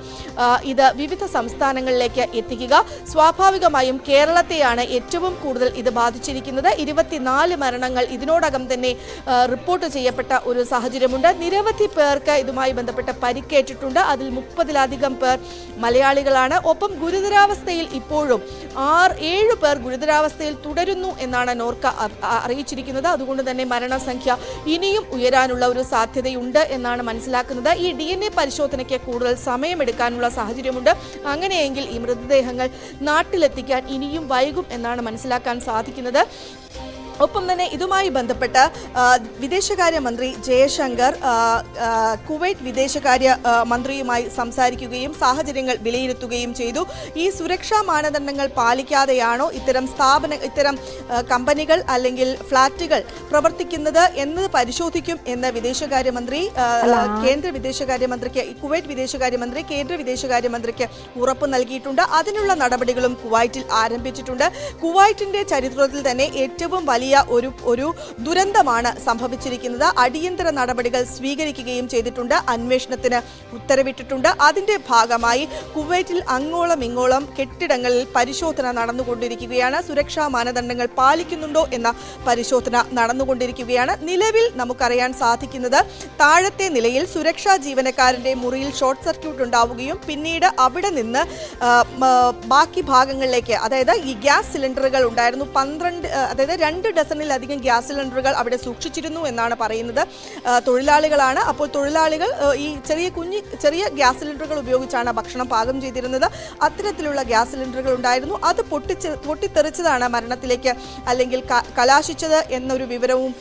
ഇത് വിവിധ സംസ്ഥാനങ്ങളിലേക്ക് എത്തിക്കുക. സ്വാഭാവികമായും കേരളത്തെയാണ് ഏറ്റവും കൂടുതൽ ഇത് ബാധിച്ചിരിക്കുന്നത്. 24 മരണങ്ങൾ ഇതിനോടകം തന്നെ റിപ്പോർട്ട് ചെയ്യപ്പെട്ട ഒരു സാഹചര്യമുണ്ട്. നിരവധി പേർക്ക് ഇതുമായി ബന്ധപ്പെട്ട് പരിക്കേറ്റിട്ടുണ്ട്. അതിൽ 30-ലധികം പേർ മലയാളികളാണ്. ഒപ്പം ഗുരുതരാവസ്ഥയിൽ ഇപ്പോഴും 7 പേർ ഗുരുതരാവസ്ഥയിൽ തുടരുന്നു എന്നാണ് നോർക്ക അറിയിച്ചിരിക്കുന്നത്. അതുകൊണ്ട് തന്നെ മരണസംഖ്യ ഇനിയും ഉയരാനുള്ള ഒരു സാധ്യതയുണ്ട് എന്നാണ് മനസ്സിലാക്കുന്നത്. ഈ DNA പരിശോധനയ്ക്ക് കൂടുതൽ സമയമെടുക്കാനുള്ള സാഹചര്യമുണ്ട്. അങ്ങനെയെങ്കിൽ ഈ മൃതദേഹങ്ങൾ നാട്ടിലെത്തിക്കാൻ ഇനിയും വൈകും എന്നാണ് മനസ്സിലാക്കാൻ സാധിക്കുന്നത്. ഒപ്പം തന്നെ ഇതുമായി ബന്ധപ്പെട്ട് വിദേശകാര്യമന്ത്രി ജയശങ്കർ കുവൈറ്റ് വിദേശകാര്യ മന്ത്രിയുമായി സംസാരിക്കുകയും സാഹചര്യങ്ങൾ വിലയിരുത്തുകയും ചെയ്തു. ഈ സുരക്ഷാ മാനദണ്ഡങ്ങൾ പാലിക്കാതെയാണോ ഇത്തരം കമ്പനികൾ അല്ലെങ്കിൽ ഫ്ളാറ്റുകൾ പ്രവർത്തിക്കുന്നത് എന്നത് പരിശോധിക്കും എന്ന് കുവൈറ്റ് വിദേശകാര്യമന്ത്രി കേന്ദ്ര വിദേശകാര്യമന്ത്രിക്ക് ഉറപ്പ് നൽകിയിട്ടുണ്ട്. അതിനുള്ള നടപടികളും കുവൈറ്റിൽ ആരംഭിച്ചിട്ടുണ്ട്. കുവൈറ്റിന്റെ ചരിത്രത്തിൽ തന്നെ ഏറ്റവും വലിയ വലിയ ഒരു ദുരന്തമാണ് സംഭവിച്ചിരിക്കുന്നത്. അടിയന്തര നടപടികൾ സ്വീകരിക്കുകയും ചെയ്തിട്ടുണ്ട്. അന്വേഷണത്തിന് ഉത്തരവിട്ടിട്ടുണ്ട്. അതിന്റെ ഭാഗമായി കുവൈറ്റിൽ അങ്ങോളം ഇങ്ങോളം കെട്ടിടങ്ങളിൽ പരിശോധന നടന്നുകൊണ്ടിരിക്കുകയാണ്. സുരക്ഷാ മാനദണ്ഡങ്ങൾ പാലിക്കുന്നുണ്ടോ എന്ന പരിശോധന നടന്നുകൊണ്ടിരിക്കുകയാണ്. നിലവിൽ നമുക്കറിയാൻ സാധിക്കുന്നത് താഴത്തെ നിലയിൽ സുരക്ഷാ ജീവനക്കാരന്റെ മുറിയിൽ ഷോർട്ട് സർക്യൂട്ട് ഉണ്ടാവുകയും പിന്നീട് അവിടെ നിന്ന് ബാക്കി ഭാഗങ്ങളിലേക്ക്, അതായത് ഈ ഗ്യാസ് സിലിണ്ടറുകൾ ഉണ്ടായിരുന്നു 12, അതായത് 2 ഡസനിലധികം ഗ്യാസ് സിലിണ്ടറുകൾ അവിടെ സൂക്ഷിച്ചിരുന്നു എന്നാണ് പറയുന്നത്. തൊഴിലാളികളാണ്. അപ്പോൾ തൊഴിലാളികൾ ഈ ചെറിയ ഗ്യാസ് സിലിണ്ടറുകൾ ഉപയോഗിച്ചാണ് ഭക്ഷണം പാകം ചെയ്തിരുന്നത്. അത്തരത്തിലുള്ള ഗ്യാസ് സിലിണ്ടറുകൾ ഉണ്ടായിരുന്നു. അത് പൊട്ടിത്തെറിച്ചതാണ് മരണത്തിലേക്ക് അല്ലെങ്കിൽ കലാശിച്ചത് എന്നൊരു വിവരവും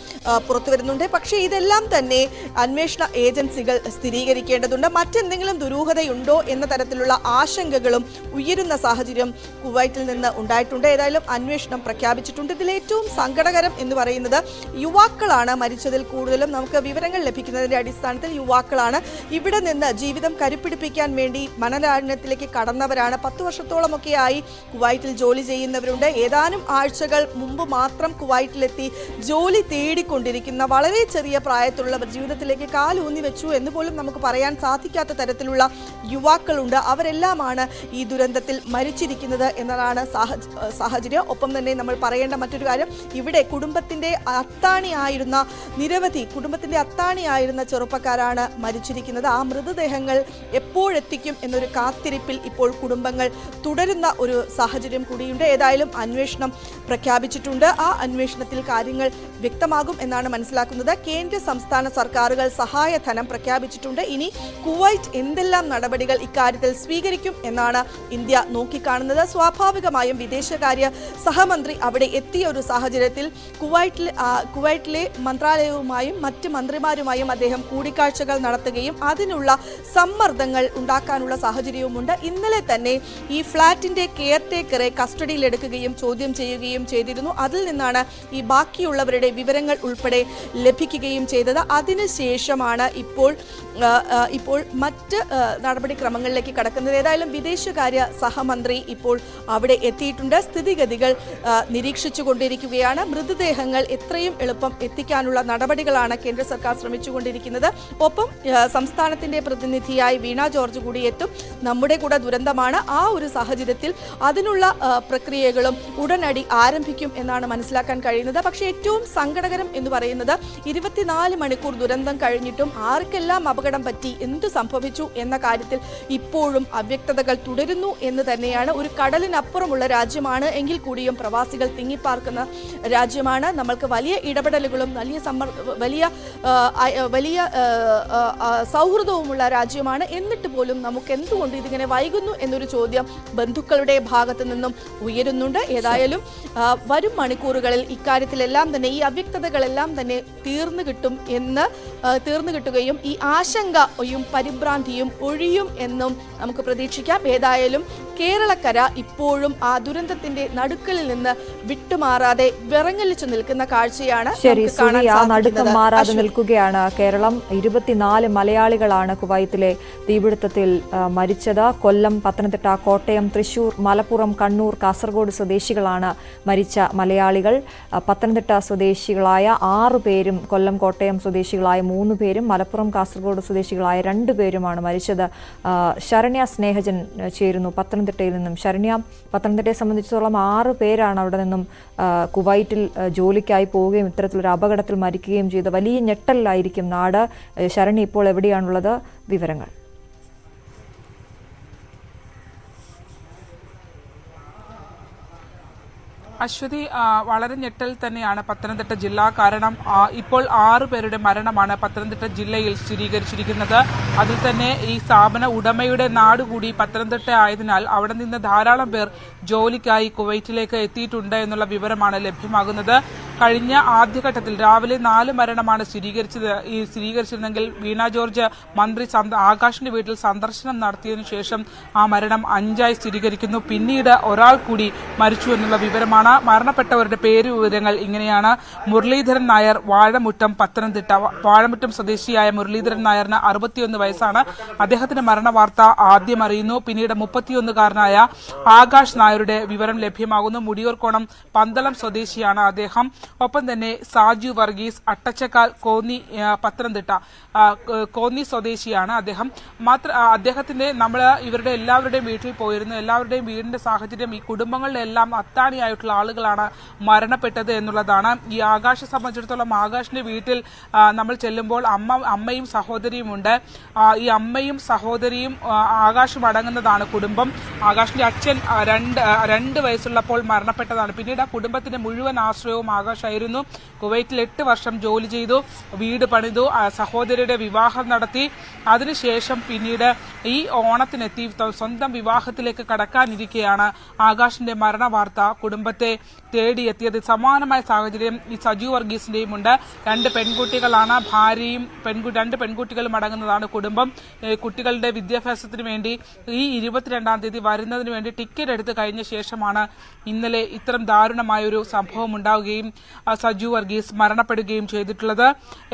പുറത്തു വരുന്നുണ്ട്. പക്ഷേ ഇതെല്ലാം തന്നെ അന്വേഷണ ഏജൻസികൾ സ്ഥിരീകരിക്കേണ്ടതുണ്ട്. മറ്റെന്തെങ്കിലും ദുരൂഹതയുണ്ടോ എന്ന തരത്തിലുള്ള ആശങ്കകളും ഉയരുന്ന സാഹചര്യം കുവൈറ്റിൽ നിന്ന് ഉണ്ടായിട്ടുണ്ട്. ഏതായാലും അന്വേഷണം പ്രഖ്യാപിച്ചിട്ടുണ്ട്. ഇതിൽ ഏറ്റവും സങ്കടകരം എന്ന് പറയുന്നത് യുവാക്കളാണ് മരിച്ചതിൽ കൂടുതലും. നമുക്ക് വിവരങ്ങൾ ലഭിക്കുന്നതിന്റെ അടിസ്ഥാനത്തിൽ യുവാക്കളാണ്. ഇവിടെ നിന്ന് ജീവിതം കരുപ്പിടിപ്പിക്കാൻ വേണ്ടി മനലാലയത്തിലേക്ക് കടന്നവരാണ്. 10 വർഷത്തോളമൊക്കെയായി കുവൈറ്റിൽ ജോലി ചെയ്യുന്നവരുണ്ട്. ഏതാനും ആഴ്ചകൾ മുമ്പ് മാത്രം കുവൈറ്റിലെത്തി ജോലി തേടിക്കൊണ്ടിരിക്കുന്ന വളരെ ചെറിയ പ്രായത്തിലുള്ളവർ ജീവിതത്തിലേക്ക് കാലൂന്നി വെച്ചു എന്ന് പോലും നമുക്ക് പറയാൻ സാധിക്കാത്ത തരത്തിലുള്ള യുവാക്കളുണ്ട്. അവരെല്ലാമാണ് ഈ ദുരന്തത്തിൽ മരിച്ചിരിക്കുന്നത് എന്നതാണ് സാഹചര്യം. ഒപ്പം തന്നെ നമ്മൾ പറയേണ്ട മറ്റൊരു കാര്യം, ഇവിടെ കുടുംബത്തിന്റെ അത്താണിയായിരുന്ന ചെറുപ്പക്കാരാണ് മരിച്ചിരിക്കുന്നത്. ആ മൃതദേഹങ്ങൾ എപ്പോഴെത്തിക്കും എന്നൊരു കാത്തിരിപ്പിൽ ഇപ്പോൾ കുടുംബങ്ങൾ തുടരുന്ന ഒരു സാഹചര്യം കൂടിയുണ്ട്. ഏതായാലും അന്വേഷണം പ്രഖ്യാപിച്ചിട്ടുണ്ട്. ആ അന്വേഷണത്തിൽ കാര്യങ്ങൾ വ്യക്തമാകും എന്നാണ് മനസ്സിലാക്കുന്നത്. കേന്ദ്ര സംസ്ഥാന സർക്കാരുകൾ സഹായധനം പ്രഖ്യാപിച്ചിട്ടുണ്ട്. ഇനി കുവൈറ്റ് എന്തെല്ലാം നടപടികൾ ഇക്കാര്യത്തിൽ സ്വീകരിക്കും എന്നാണ് ഇന്ത്യ നോക്കിക്കാണുന്നത്. സ്വാഭാവികമായും വിദേശകാര്യ സഹമന്ത്രി അവിടെ എത്തിയ ഒരു സാഹചര്യത്തിൽ കുവൈറ്റിലെ മന്ത്രാലയവുമായും മറ്റ് മന്ത്രിമാരുമായും അദ്ദേഹം കൂടിക്കാഴ്ചകൾ നടത്തുകയും അതിനുള്ള സമ്മർദ്ദങ്ങൾ ഉണ്ടാക്കാനുള്ള സാഹചര്യവുമുണ്ട്. ഇന്നലെ തന്നെ ഈ ഫ്ളാറ്റിന്റെ കെയർ ടേക്കറെ കസ്റ്റഡിയിലെടുക്കുകയും ചോദ്യം ചെയ്യുകയും ചെയ്തിരുന്നു. അതിൽ നിന്നാണ് ഈ ബാക്കിയുള്ളവരുടെ വിവരങ്ങൾ ഉൾപ്പെടെ ലഭിക്കുകയും ചെയ്തത്. അതിനുശേഷമാണ് ഇപ്പോൾ മറ്റ് നടപടിക്രമങ്ങളിലേക്ക് കടക്കുന്നത്. ഏതായാലും വിദേശകാര്യ സഹമന്ത്രി ഇപ്പോൾ അവിടെ എത്തിയിട്ടുണ്ട്. സ്ഥിതിഗതികൾ നിരീക്ഷിച്ചു കൊണ്ടിരിക്കുകയാണ്. മൃതദേഹങ്ങൾ എത്രയും എളുപ്പം എത്തിക്കാനുള്ള നടപടികളാണ് കേന്ദ്ര സർക്കാർ ശ്രമിച്ചുകൊണ്ടിരിക്കുന്നത്. ഒപ്പം സംസ്ഥാനത്തിന്റെ പ്രതിനിധിയായി വീണ ജോർജ് കൂടി എത്തും. നമ്മുടെ കൂടെ ദുരന്തമാണ്. ആ ഒരു സാഹചര്യത്തിൽ അതിനുള്ള പ്രക്രിയകളും ഉടനടി ആരംഭിക്കും എന്നാണ് മനസ്സിലാക്കാൻ കഴിയുന്നത്. പക്ഷേ ഏറ്റവും സങ്കടകരം എന്ന് പറയുന്നത് 24 മണിക്കൂർ ദുരന്തം കഴിഞ്ഞിട്ടും ആർക്കെല്ലാം അപകടം പറ്റി, എന്തു സംഭവിച്ചു എന്ന കാര്യത്തിൽ ഇപ്പോഴും അവ്യക്തതകൾ തുടരുന്നു എന്ന് തന്നെയാണ്. ഒരു കടലിനപ്പുറമുള്ള രാജ്യമാണ് എങ്കിൽ കൂടിയും പ്രവാസികൾ തിങ്ങിപ്പാർക്കുന്ന രാജ്യമാണ്. നമ്മൾക്ക് വലിയ ഇടപെടലുകളും വലിയ സൗഹൃദവുമുള്ള രാജ്യമാണ്. എന്നിട്ട് പോലും നമുക്ക് എന്തുകൊണ്ട് ഇതിങ്ങനെ വൈകുന്നു എന്നൊരു ചോദ്യം ബന്ധുക്കളുടെ ഭാഗത്തു നിന്നും ഉയരുന്നുണ്ട്. ഏതായാലും വരും മണിക്കൂറുകളിൽ ഇക്കാര്യത്തിലെല്ലാം തന്നെ ഈ അവ്യക്തതകളെല്ലാം തന്നെ തീർന്നു കിട്ടുകയും ഈ ആശങ്കയും പരിഭ്രാന്തിയും ഒഴിയും എന്നും നമുക്ക് പ്രതീക്ഷിക്കാം. ഏതായാലും കേരളക്കര ഇപ്പോഴും ആ ദുരന്തത്തിന്റെ നടുക്കലിൽ നിന്ന് വിട്ടുമാറാതെ വിറങ്ങലിച്ചു നിൽക്കുന്ന കാഴ്ചയാണ് നടുക്കം മാറാതെ നിൽക്കുകയാണ് കേരളം. 24 മലയാളികളാണ് കുവൈത്തിലെ തീപിടുത്തത്തിൽ മരിച്ചത്. കൊല്ലം, പത്തനംതിട്ട, കോട്ടയം, തൃശൂർ, മലപ്പുറം, കണ്ണൂർ, കാസർഗോഡ് സ്വദേശികളാണ് മരിച്ച മലയാളികൾ. പത്തനംതിട്ട സ്വദേശികളായ 6 പേരും, കൊല്ലം, കോട്ടയം സ്വദേശികളായ 3 പേരും, മലപ്പുറം, കാസർഗോഡ് സ്വദേശികളായ 2 പേരുമാണ് മരിച്ചത്. ശരണ്യ സ്നേഹജൻ ചേരുന്നു പത്തനംതിട്ടയിൽ നിന്നും. ശരണ്യ, പത്തനംതിട്ടയെ സംബന്ധിച്ചിടത്തോളം 6 പേരാണ് അവിടെ നിന്നും കുവൈറ്റിൽ ജോലിക്കായി പോവുകയും ഇത്തരത്തിലൊരു അപകടത്തിൽ മരിക്കുകയും ചെയ്ത വലിയ ഞെട്ടലിലായിരിക്കും നാട്. ശരണ്യ ഇപ്പോൾ എവിടെയാണുള്ളത്? വിവരങ്ങൾ. അശ്വതി, വളരെ ഞെട്ടൽ തന്നെയാണ് പത്തനംതിട്ട ജില്ല. കാരണം ഇപ്പോൾ 6 പേരുടെ മരണമാണ് പത്തനംതിട്ട ജില്ലയിൽ സ്ഥിരീകരിച്ചിരിക്കുന്നത്. അതിൽ തന്നെ ഈ സ്ഥാപന ഉടമയുടെ നാട് കൂടി പത്തനംതിട്ട ആയതിനാൽ അവിടെ നിന്ന് ധാരാളം പേർ ജോലിക്കായി കുവൈറ്റിലേക്ക് എത്തിയിട്ടുണ്ട് എന്നുള്ള വിവരമാണ് ലഭ്യമാകുന്നത്. കഴിഞ്ഞ ആദ്യഘട്ടത്തിൽ രാവിലെ 4 മരണമാണ് സ്ഥിരീകരിച്ചിരുന്നെങ്കിൽ വീണ ജോർജ് മന്ത്രി ആകാശിന്റെ വീട്ടിൽ സന്ദർശനം നടത്തിയതിനു ശേഷം ആ മരണം 5ആയി സ്ഥിരീകരിക്കുന്നു. പിന്നീട് ഒരാൾ കൂടി മരിച്ചു എന്നുള്ള വിവരമാണ്. മരണപ്പെട്ടവരുടെ വിവരങ്ങൾ ഇങ്ങനെയാണ്. മുരളീധരൻ നായർ, വാഴമുറ്റം, പത്തനംതിട്ട. വാഴമുറ്റം സ്വദേശിയായ മുരളീധരൻ നായറിന് 61 വയസ്സാണ്. അദ്ദേഹത്തിന്റെ മരണവാർത്ത ആദ്യം അറിയുന്നു. പിന്നീട് 31-കാരനായ ആകാശ് നായരുടെ വിവരം ലഭ്യമാകുന്നു. മുടിയൂർക്കോണം പന്തളം സ്വദേശിയാണ് അദ്ദേഹം. ഒപ്പം തന്നെ സാജു വർഗീസ് അട്ടച്ചക്കാൽ കോന്നി പത്തനംതിട്ട കോന്നി സ്വദേശിയാണ് അദ്ദേഹം. അദ്ദേഹത്തിന്റെ നമ്മൾ ഇവരുടെ എല്ലാവരുടെയും വീട്ടിൽ പോയിരുന്നു. എല്ലാവരുടെയും വീടിന്റെ സാഹചര്യം ഈ കുടുംബങ്ങളുടെ എല്ലാം അത്താണിയായിട്ടുള്ള ആളുകളാണ് മരണപ്പെട്ടത് എന്നുള്ളതാണ്. ഈ ആകാശെ സംബന്ധിച്ചിടത്തോളം ആകാശിന്റെ വീട്ടിൽ നമ്മൾ ചെല്ലുമ്പോൾ അമ്മയും സഹോദരിയും ഉണ്ട്. ഈ അമ്മയും സഹോദരിയും ആകാശും അടങ്ങുന്നതാണ് കുടുംബം. ആകാശിന്റെ അച്ഛൻ 2 വയസ്സുള്ളപ്പോൾ മരണപ്പെട്ടതാണ്. പിന്നീട് ആ കുടുംബത്തിന്റെ മുഴുവൻ ആശ്രയവും ആകാശായിരുന്നു. കുവൈറ്റിൽ 8 വർഷം ജോലി ചെയ്തു, വീട് പണിതു, സഹോദരിയുടെ വിവാഹം നടത്തി. അതിനുശേഷം പിന്നീട് ഈ ഓണത്തിനെത്തി സ്വന്തം വിവാഹത്തിലേക്ക് കടക്കാനിരിക്കെയാണ് ആകാശിന്റെ മരണ വാർത്ത കുടുംബത്തെ തേടിയെത്തിയത്. സമാനമായ സാഹചര്യം ഈ സജു വർഗീസിന്റെയും ഉണ്ട്. 2 പെൺകുട്ടികളാണ്, ഭാര്യയും 2 പെൺകുട്ടികളും അടങ്ങുന്നതാണ് കുടുംബം. കുട്ടികളുടെ വിദ്യാഭ്യാസത്തിന് വേണ്ടി ഈ 22-ാം തീയതി വരുന്നതിന് വേണ്ടി ടിക്കറ്റ് എടുത്ത് കഴിഞ്ഞ ശേഷമാണ് ഇന്നലെ ഇത്തരം ദാരുണമായൊരു സംഭവം ഉണ്ടാവുകയും സജു വർഗീസ് മരണപ്പെടുകയും ചെയ്തിട്ടുള്ളത്.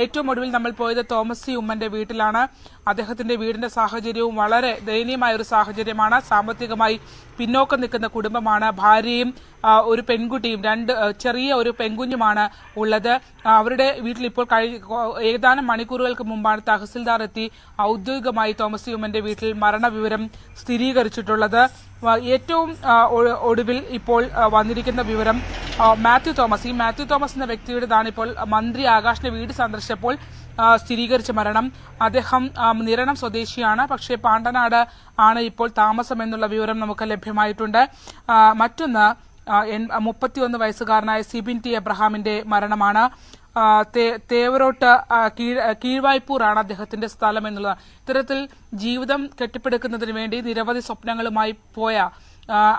ഏറ്റവും ഒടുവിൽ നമ്മൾ പോയത് തോമസ് സി ഉമ്മന്റെ വീട്ടിലാണ്. അദ്ദേഹത്തിന്റെ വീടിന്റെ സാഹചര്യവും വളരെ ദയനീയമായ ഒരു സാഹചര്യമാണ്. സാമ്പത്തികമായി പിന്നോക്കം നിൽക്കുന്ന കുടുംബമാണ്. ഭാര്യയും ഒരു പെൺകുട്ടിയും ചെറിയ ഒരു പെൺകുഞ്ഞുമാണ് ഉള്ളത്. അവരുടെ വീട്ടിൽ ഇപ്പോൾ ഏതാനും മണിക്കൂറുകൾക്ക് മുമ്പാണ് തഹസിൽദാർ എത്തി ഔദ്യോഗികമായി തോമസ് ഉമ്മന്റെ വീട്ടിൽ മരണവിവരം സ്ഥിരീകരിച്ചിട്ടുള്ളത്. ഏറ്റവും ഒടുവിൽ ഇപ്പോൾ വന്നിരിക്കുന്ന വിവരം മാത്യു തോമസ് എന്ന വ്യക്തിയുടേതാണ്. ഇപ്പോൾ മന്ത്രി ആകാശിന്റെ വീട് സന്ദർശിച്ചപ്പോൾ സ്ഥിരീകരിച്ച മരണം. അദ്ദേഹം നിരണം സ്വദേശിയാണ്, പക്ഷേ പാണ്ടനാട് ആണ് ഇപ്പോൾ താമസം എന്നുള്ള വിവരം നമുക്ക് ലഭ്യമായിട്ടുണ്ട്. മറ്റൊന്ന് 31 വയസ്സുകാരനായ സിബിൻ ടി എബ്രഹാമിന്റെ മരണമാണ്. തേവരോട്ട് കീഴ്വായ്പൂറാണ് അദ്ദേഹത്തിന്റെ സ്ഥലം എന്നുള്ളത്. ഇത്തരത്തിൽ ജീവിതം കെട്ടിപ്പടുക്കുന്നതിന് വേണ്ടി നിരവധി സ്വപ്നങ്ങളുമായി പോയ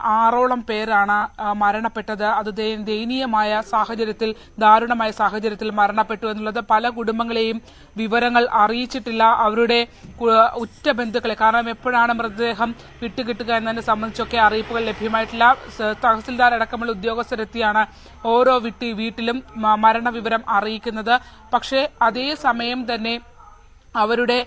6ഓളം പേരാണ് മരണപ്പെട്ടത്. അത് ദയനീയമായ സാഹചര്യത്തിൽ, ദാരുണമായ സാഹചര്യത്തിൽ മരണപ്പെട്ടു എന്നുള്ളത്. പല കുടുംബങ്ങളെയും വിവരങ്ങൾ അറിയിച്ചിട്ടില്ല, അവരുടെ ഉറ്റ ബന്ധുക്കളെ. കാരണം എപ്പോഴാണ് മൃതദേഹം വിട്ടുകിട്ടുക എന്നതിനെ സംബന്ധിച്ചൊക്കെ അറിയിപ്പുകൾ ലഭ്യമായിട്ടില്ല. തഹസിൽദാർ അടക്കമുള്ള ഉദ്യോഗസ്ഥരെത്തിയാണ് ഓരോ വീട്ടിലും മരണവിവരം അറിയിക്കുന്നത്. പക്ഷേ അതേ സമയം തന്നെ അവരുടെ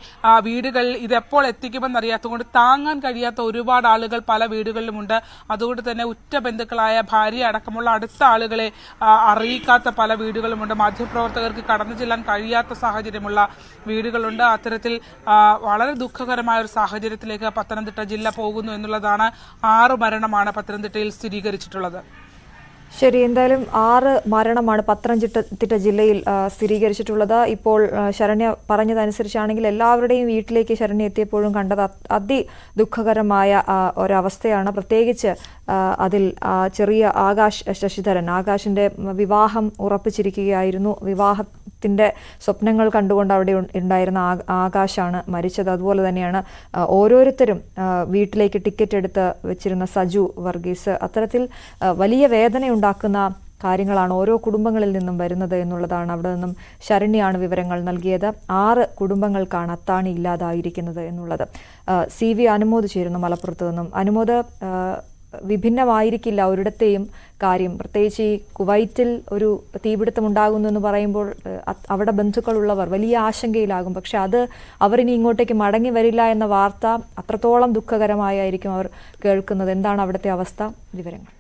വീടുകളിൽ ഇതെപ്പോൾ എത്തിക്കുമെന്നറിയാത്തതുകൊണ്ട് താങ്ങാൻ കഴിയാത്ത ഒരുപാട് ആളുകൾ പല വീടുകളിലുമുണ്ട്. അതുകൊണ്ട് തന്നെ ഉറ്റ ബന്ധുക്കളായ ഭാര്യ അടക്കമുള്ള അടുത്ത ആളുകളെ അറിയിക്കാത്ത പല വീടുകളുമുണ്ട്. മാധ്യമപ്രവർത്തകർക്ക് കടന്നു ചെല്ലാൻ കഴിയാത്ത സാഹചര്യമുള്ള വീടുകളുണ്ട്. അത്തരത്തിൽ വളരെ ദുഃഖകരമായ ഒരു സാഹചര്യത്തിലേക്ക് പത്തനംതിട്ട ജില്ല പോകുന്നു എന്നുള്ളതാണ്. 6 മരണമാണ് പത്തനംതിട്ടയിൽ സ്ഥിരീകരിച്ചിട്ടുള്ളത്. ശരി, എന്തായാലും 6 മരണമാണ് പത്തനംതിട്ട ജില്ലയിൽ സ്ഥിരീകരിച്ചിട്ടുള്ളത്. ഇപ്പോൾ ശരണ്യ പറഞ്ഞതനുസരിച്ചാണെങ്കിൽ എല്ലാവരുടെയും വീട്ടിലേക്ക് ശരണ്യ എത്തിയപ്പോഴും കണ്ടത് ദുഃഖകരമായ ഒരവസ്ഥയാണ്. പ്രത്യേകിച്ച് അതിൽ ചെറിയ ആകാശിന്റെ വിവാഹം ഉറപ്പിച്ചിരിക്കുകയായിരുന്നു. വിവാഹത്തിന്റെ സ്വപ്നങ്ങൾ കണ്ടുകൊണ്ട് അവിടെ ഉണ്ടായിരുന്ന ആകാശാണ് മരിച്ചത്. അതുപോലെ തന്നെയാണ് ഓരോരുത്തരും വീട്ടിലേക്ക് ടിക്കറ്റ് എടുത്ത് വെച്ചിരുന്ന സജു വർഗീസ്. അത്തരത്തിൽ വലിയ വേദനയുണ്ടാക്കുന്ന കാര്യങ്ങളാണ് ഓരോ കുടുംബങ്ങളിൽ നിന്നും വരുന്നത് എന്നുള്ളതാണ്. അവിടെ നിന്നും ശരണ്യാണ് വിവരങ്ങൾ നൽകിയത്. 6 കുടുംബങ്ങൾക്കാണ് അത്താണി ഇല്ലാതായിരിക്കുന്നത് എന്നുള്ളത്. CV അനുമോദ് ചേരുന്നു മലപ്പുറത്ത് നിന്നും. അനുമോദ്, വിഭിന്നമായിരിക്കില്ല ഒരിടത്തെയും കാര്യം. പ്രത്യേകിച്ച് ഈ കുവൈറ്റിൽ ഒരു തീപിടുത്തം ഉണ്ടാകുന്നു എന്ന് പറയുമ്പോൾ അവിടെ ബന്ധുക്കളുള്ളവർ വലിയ ആശങ്കയിലാകും. പക്ഷെ അവരിനി ഇങ്ങോട്ടേക്ക് മടങ്ങി വരില്ല എന്ന വാർത്ത അത്രത്തോളം ദുഃഖകരമായിരിക്കും അവർ കേൾക്കുന്നത്. എന്താണ് അവിടുത്തെ അവസ്ഥ? വിവരങ്ങൾ.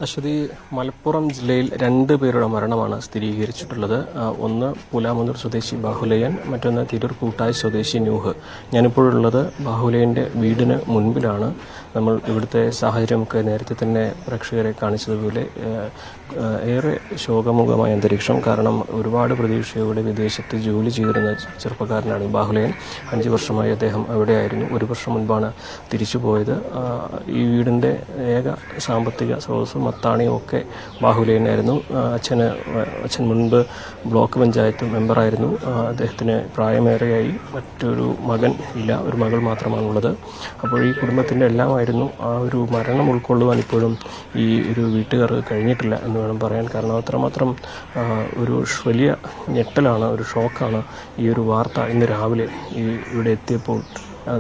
അശ്വതി, മലപ്പുറം ജില്ലയിൽ 2 പേരുടെ മരണമാണ് സ്ഥിരീകരിച്ചിട്ടുള്ളത്. ഒന്ന് പൂലാമന്തൂർ സ്വദേശി ബാഹുലയൻ, മറ്റൊന്ന് തിരൂർ കൂട്ടായി സ്വദേശി നൂഹ്. ഞാനിപ്പോഴുള്ളത് ബാഹുലയൻ്റെ വീടിന് മുൻപിലാണ്. നമ്മൾ ഇവിടുത്തെ സാഹചര്യമൊക്കെ നേരത്തെ തന്നെ പ്രേക്ഷകരെ കാണിച്ചതുപോലെ ഏറെ ശോകമുഖമായ അന്തരീക്ഷം. കാരണം ഒരുപാട് പ്രതീക്ഷയോടെ വിദേശത്ത് ജോലി ചെയ്തിരുന്ന ചെറുപ്പക്കാരനാണ് ബാഹുലയൻ. 5 വർഷമായി അദ്ദേഹം അവിടെയായിരുന്നു. 1 വർഷം മുൻപാണ് തിരിച്ചു പോയത്. ഈ വീടിൻ്റെ ഏക സാമ്പത്തിക സ്രോതസ്സും അത്താണിയും ഒക്കെ ബാഹുലയനായിരുന്നു. അച്ഛൻ മുൻപ് ബ്ലോക്ക് പഞ്ചായത്ത് മെമ്പറായിരുന്നു. അദ്ദേഹത്തിന് പ്രായമേറെയായി. മറ്റൊരു മകൻ ഇല്ല, ഒരു മകൾ മാത്രമാണുള്ളത്. അപ്പോൾ ഈ കുടുംബത്തിൻ്റെ എല്ലാമായിരുന്നു. ആ ഒരു മരണം ഉൾക്കൊള്ളുവാൻ ഇപ്പോഴും ഈ ഒരു വീട്ടുകാർ കഴിഞ്ഞിട്ടില്ല എന്ന് വേണം പറയാൻ. കാരണം അത്രമാത്രം ഒരു വലിയ ഞെട്ടലാണ്, ഒരു ഷോക്കാണ് ഈ ഒരു വാർത്ത ഇന്ന് രാവിലെ ഇവിടെ എത്തിയപ്പോൾ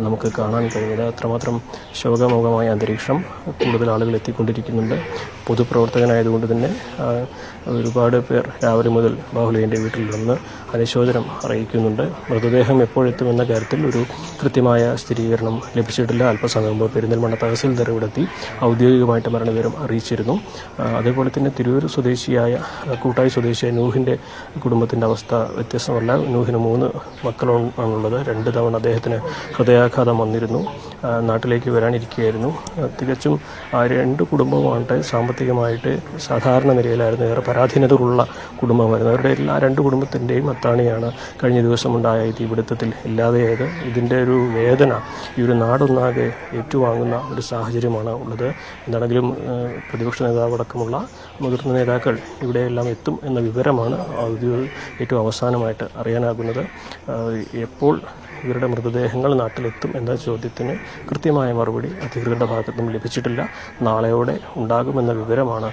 നമുക്ക് കാണാൻ കഴിയുന്നത്. അത്രമാത്രം ശോകമോഹമായ അന്തരീക്ഷം, കൂടുതൽ ആളുകൾ എത്തിക്കൊണ്ടിരിക്കുന്നുണ്ട്. പൊതുപ്രവർത്തകനായതുകൊണ്ട് തന്നെ ഒരുപാട് പേർ രാവിലെ മുതൽ ബാഹുലേയൻ്റെ വീട്ടിൽ വന്ന് അനുശോചനം അറിയിക്കുന്നുണ്ട്. മൃതദേഹം എപ്പോഴെത്തുമെന്ന കാര്യത്തിൽ ഒരു കൃത്യമായ സ്ഥിരീകരണം ലഭിച്ചിട്ടില്ല. അല്പസമയം മുമ്പ് പെരിന്തൽമണ്ണ തഹസിൽദാർ ഇവിടെത്തി ഔദ്യോഗികമായിട്ട് മരണവിവരം അറിയിച്ചിരുന്നു. അതേപോലെ തന്നെ തിരൂർ സ്വദേശിയായ കൂട്ടായി സ്വദേശിയായ നൂഹിൻ്റെ കുടുംബത്തിൻ്റെ അവസ്ഥ വ്യത്യസ്തമല്ല. നൂഹിന് 3 മക്കളാണുള്ളത്. 2 തവണ അദ്ദേഹത്തിന് ഹൃദയാഘാതം വന്നിരുന്നു. നാട്ടിലേക്ക് വരാനിരിക്കുകയായിരുന്നു. തികച്ചും 2 കുടുംബവുമായിട്ട് സാമ്പത്തികമായിട്ട് സാധാരണ നിലയിലായിരുന്നു. ഏറെ പരാധീനതകളുള്ള കുടുംബമായിരുന്നു. അവരുടെ എല്ലാ 2 കുടുംബത്തിൻ്റെയും അത്താണിയാണ് കഴിഞ്ഞ ദിവസമുണ്ടായ ഈ തീപിടുത്തത്തിൽ ഇല്ലാതെയായത്. ഇതിൻ്റെ ഒരു വേദന ഈ ഒരു നാടൊന്നാകെ ഏറ്റുവാങ്ങുന്ന ഒരു സാഹചര്യമാണ് ഉള്ളത്. എന്താണെങ്കിലും പ്രതിപക്ഷ നേതാവടക്കമുള്ള മുതിർന്ന നേതാക്കൾ ഇവിടെയെല്ലാം എത്തും എന്ന വിവരമാണ് ഏറ്റവും അവസാനമായിട്ട് അറിയാനാകുന്നത്. എപ്പോൾ ഇവരുടെ മൃതദേഹങ്ങൾ നാട്ടിലെത്തും എന്ന ചോദ്യത്തിന് കൃത്യമായ മറുപടി അധികൃതരുടെ ഭാഗത്തുനിന്നും ലഭിച്ചിട്ടില്ല. നാളെയോടെ ഉണ്ടാകുമെന്ന വിവരമാണ്